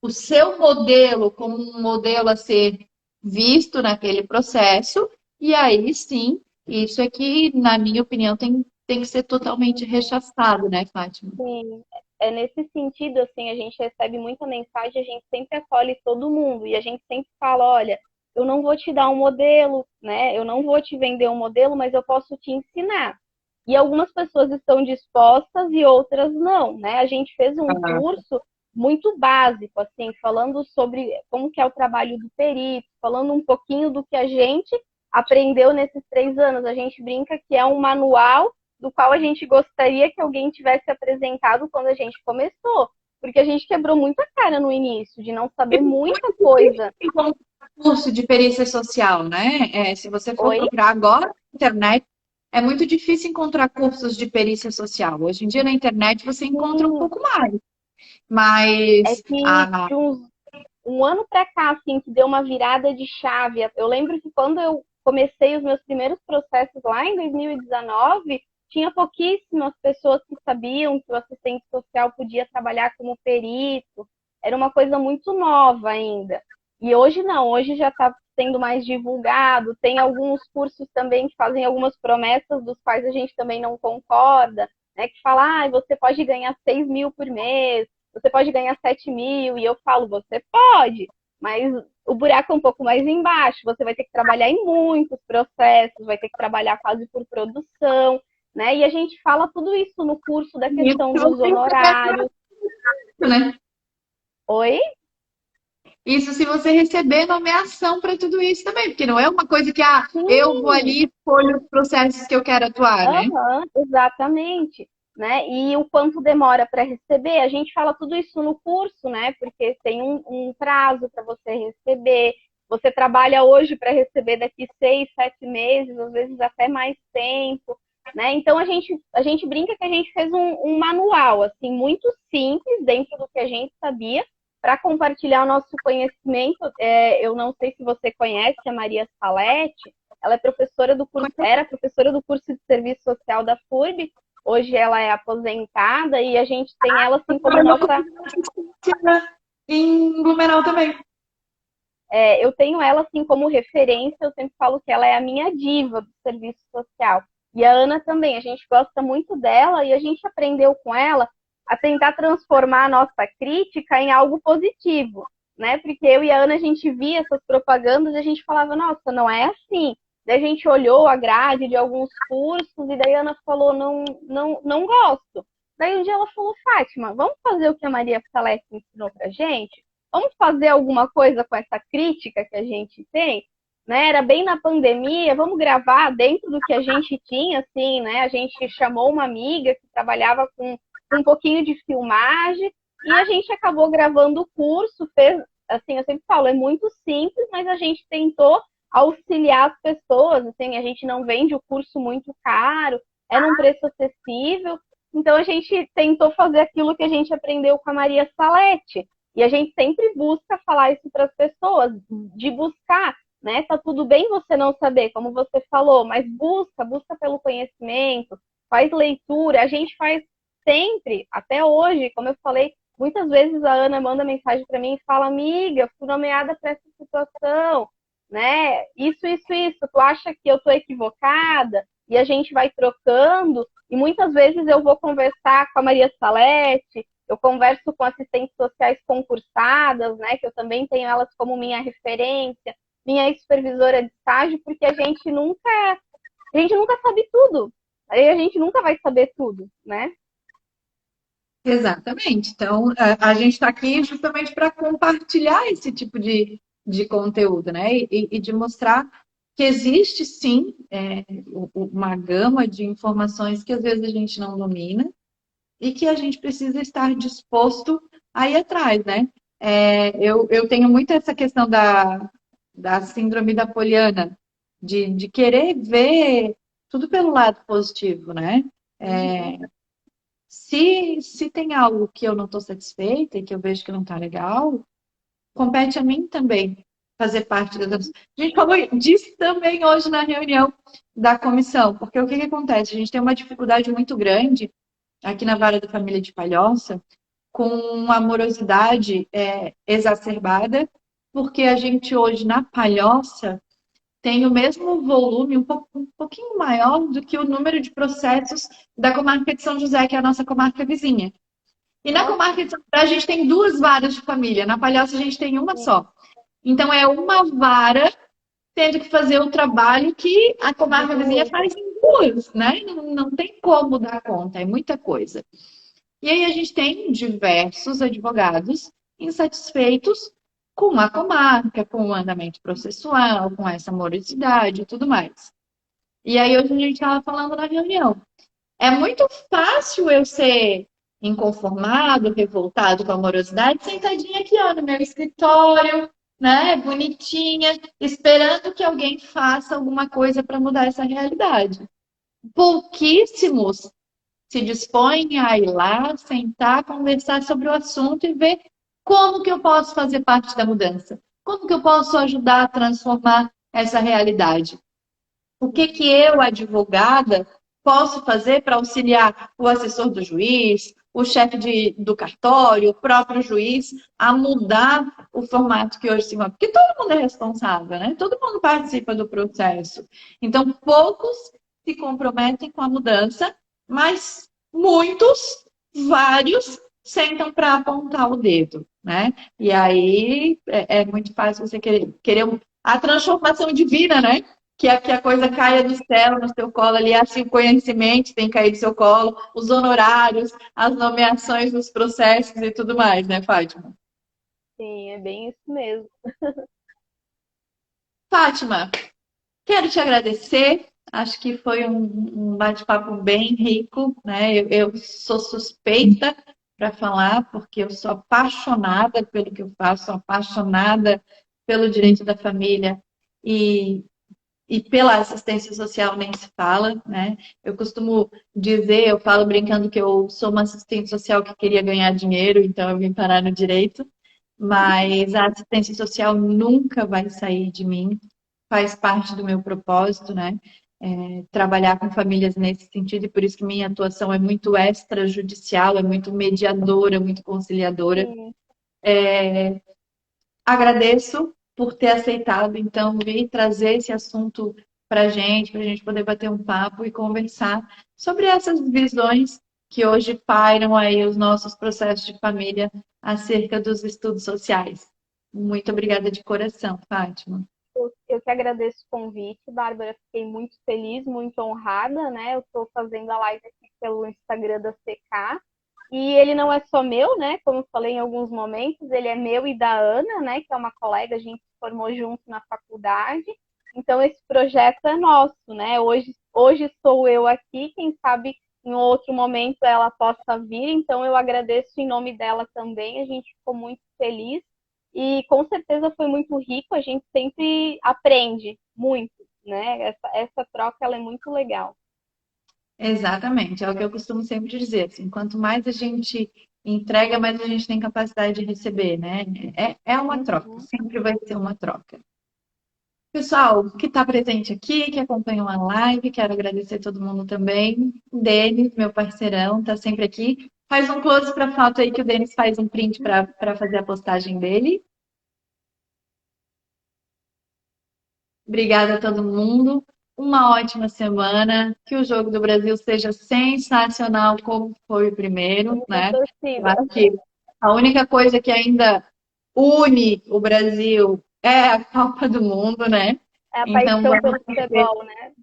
o seu modelo como um modelo a ser visto naquele processo, e aí sim, isso é que, na minha opinião, tem que ser totalmente rechaçado, né, Fátima? sim. É nesse sentido, assim, a gente recebe muita mensagem, a gente sempre acolhe todo mundo e a gente sempre fala, olha, eu não vou te dar um modelo, né? Eu não vou te vender um modelo, mas eu posso te ensinar. E algumas pessoas estão dispostas e outras não, né? A gente fez um curso muito básico, assim, falando sobre como que é o trabalho do perito, falando um pouquinho do que a gente aprendeu nesses 3 anos. A gente brinca que é um manual do qual a gente gostaria que alguém tivesse apresentado quando a gente começou, porque a gente quebrou muita cara no início, de não saber muita coisa. Encontrar curso de perícia social, né? Se você for Oi? procurar agora na internet, é muito difícil encontrar cursos de perícia social. Hoje em dia na internet você encontra um Sim, pouco mais. é Mas que de um ano para cá, assim, que deu uma virada de chave. Eu lembro que quando eu comecei os meus primeiros processos lá em 2019, tinha pouquíssimas pessoas que sabiam que o assistente social podia trabalhar como perito. Era uma coisa muito nova ainda. E hoje não, hoje já está sendo mais divulgado. Tem alguns cursos também que fazem algumas promessas dos quais a gente também não concorda, né? Que fala, ah, você pode ganhar 6 mil por mês, você pode ganhar 7 mil, e eu falo, você pode, mas o buraco é um pouco mais embaixo, você vai ter que trabalhar em muitos processos, vai ter que trabalhar quase por produção, né? E a gente fala tudo isso no curso da isso questão se dos você receber honorários. nomeação, né? Oi? Isso se você receber nomeação para tudo isso também, porque não é uma coisa que eu vou Sim, ali e escolho os processos que eu quero atuar, né? uhum, exatamente. Né? E o quanto demora para receber, a gente fala tudo isso no curso, né? Porque tem um prazo para você receber. Você trabalha hoje para receber daqui 6, 7 meses, às vezes até mais tempo, né? Então a gente brinca que a gente fez um manual, assim, muito simples dentro do que a gente sabia para compartilhar o nosso conhecimento. Eu não sei se você conhece a Maria Salete, ela é professora do curso, era professora do curso de serviço social da FURB. Hoje ela é aposentada e a gente tem ela assim como Trabalhou nossa. comigo na assistência em Blumenau também. Eu tenho ela assim como referência, eu sempre falo que ela é a minha diva do serviço social. E a Ana também, a gente gosta muito dela e a gente aprendeu com ela a tentar transformar a nossa crítica em algo positivo, né? Porque eu e a Ana a gente via essas propagandas e a gente falava, nossa, não é assim. Daí a gente olhou a grade de alguns cursos e daí a Ana falou, não, não, não gosto. Daí um dia ela falou, Fátima, vamos fazer o que a Maria Salete ensinou pra gente? Vamos fazer alguma coisa com essa crítica que a gente tem? Né? Era bem na pandemia, vamos gravar dentro do que a gente tinha, assim, né? A gente chamou uma amiga que trabalhava com um pouquinho de filmagem e a gente acabou gravando o curso, fez, assim, eu sempre falo, é muito simples, mas a gente tentou auxiliar as pessoas, assim, a gente não vende o curso muito caro, é num preço acessível, então a gente tentou fazer aquilo que a gente aprendeu com a Maria Salete, e a gente sempre busca falar isso para as pessoas, de buscar, né? Tá tudo bem você não saber, como você falou, mas busca pelo conhecimento, faz leitura, a gente faz sempre, até hoje, como eu falei, muitas vezes a Ana manda mensagem para mim e fala, amiga, fui nomeada para essa situação, né? Isso, tu acha que eu tô equivocada? E a gente vai trocando, e muitas vezes eu vou conversar com a Maria Salete, eu converso com assistentes sociais concursadas, né, que eu também tenho elas como minha referência, minha ex-supervisora de estágio, porque a gente nunca sabe tudo. Aí a gente nunca vai saber tudo, né? Exatamente. Então, a gente está aqui justamente para compartilhar esse tipo de conteúdo, né? E de mostrar que existe sim uma gama de informações que às vezes a gente não domina e que a gente precisa estar disposto a ir atrás, né? Eu tenho muito essa questão da síndrome da Poliana, de querer ver tudo pelo lado positivo, né? Uhum. Se tem algo que eu não estou satisfeita e que eu vejo que não está legal, compete a mim também fazer parte da. A gente falou disso também hoje na reunião da comissão, porque o que que acontece? A gente tem uma dificuldade muito grande aqui na Vara da Família de Palhoça com uma morosidade exacerbada, porque a gente hoje na Palhoça tem o mesmo volume, um pouquinho maior do que o número de processos da comarca de São José, que é a nossa comarca vizinha. E na Nossa, comarca de São José a gente tem duas varas de família, na Palhoça a gente tem uma sim. só. Então é uma vara tendo que fazer o trabalho que a De comarca vizinha duas. faz em duas, né? Não tem como dar conta, é muita coisa. E aí a gente tem diversos advogados insatisfeitos com a comarca, com o andamento processual, com essa morosidade e tudo mais. E aí hoje a gente estava falando na reunião. É muito fácil eu ser inconformado, revoltado com a morosidade, sentadinha aqui, ó, no meu escritório, né, bonitinha, esperando que alguém faça alguma coisa para mudar essa realidade. Pouquíssimos se dispõem a ir lá, sentar, conversar sobre o assunto e ver como que eu posso fazer parte da mudança, como que eu posso ajudar a transformar essa realidade. O que que eu, advogada, posso fazer para auxiliar o assessor do juiz, o chefe do cartório, o próprio juiz, a mudar o formato que hoje se encontra? Porque todo mundo é responsável, né? Todo mundo participa do processo. Então, poucos se comprometem com a mudança, mas muitos, vários, sentam para apontar o dedo, né? E aí é muito fácil você querer a transformação divina, né? Que a coisa caia do céu no seu colo ali, assim, o conhecimento tem que cair do seu colo, os honorários, as nomeações dos processos e tudo mais, né, Fátima? Sim, é bem isso mesmo. Fátima, quero te agradecer. Acho que foi um bate-papo bem rico, né? Eu sou suspeita para falar, porque eu sou apaixonada pelo que eu faço, sou apaixonada pelo direito da família e pela assistência social nem se fala, né? Eu costumo dizer, eu falo brincando que eu sou uma assistente social que queria ganhar dinheiro, então eu vim parar no direito, mas a assistência social nunca vai sair de mim, faz parte do meu propósito, né? Trabalhar com famílias nesse sentido, e por isso que minha atuação é muito extrajudicial, é muito mediadora, muito conciliadora. Sim. Agradeço por ter aceitado, então, vir trazer esse assunto para a gente poder bater um papo e conversar sobre essas visões que hoje pairam aí os nossos processos de família acerca dos estudos sociais. Muito obrigada de coração, Fátima. Eu que agradeço o convite, Bárbara. Fiquei muito feliz, muito honrada, né? Eu estou fazendo a live aqui pelo Instagram da CK. E ele não é só meu, né? Como eu falei em alguns momentos, ele é meu e da Ana, né? Que é uma colega, a gente se formou junto na faculdade. Então, esse projeto é nosso, né? Hoje sou eu aqui, quem sabe em outro momento ela possa vir. Então, eu agradeço em nome dela também. A gente ficou muito feliz. E com certeza foi muito rico, a gente sempre aprende muito, né? Essa troca ela é muito legal. Exatamente, é o que eu costumo sempre dizer, assim, quanto mais a gente entrega, mais a gente tem capacidade de receber, né? É uma troca, Uhum. sempre vai ser uma troca. Pessoal que está presente aqui, que acompanhou a live, quero agradecer todo mundo também. O Denis, meu parceirão, está sempre aqui. Faz um close para a foto aí que o Denis faz um print para fazer a postagem dele. Obrigada a todo mundo. Uma ótima semana. Que o Jogo do Brasil seja sensacional, como foi o primeiro, Vamos na né? Eu torcida. acho que a única coisa que ainda une o Brasil é a Copa do Mundo, né? É a Então, paixão vamos pelo futebol, né?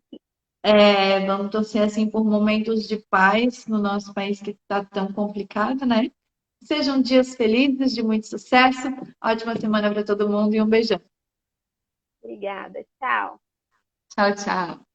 vamos torcer assim por momentos de paz no nosso país que está tão complicado, né? Sejam dias felizes, de muito sucesso. Ótima semana para todo mundo e um beijão. Obrigada. Tchau. Tchau, tchau.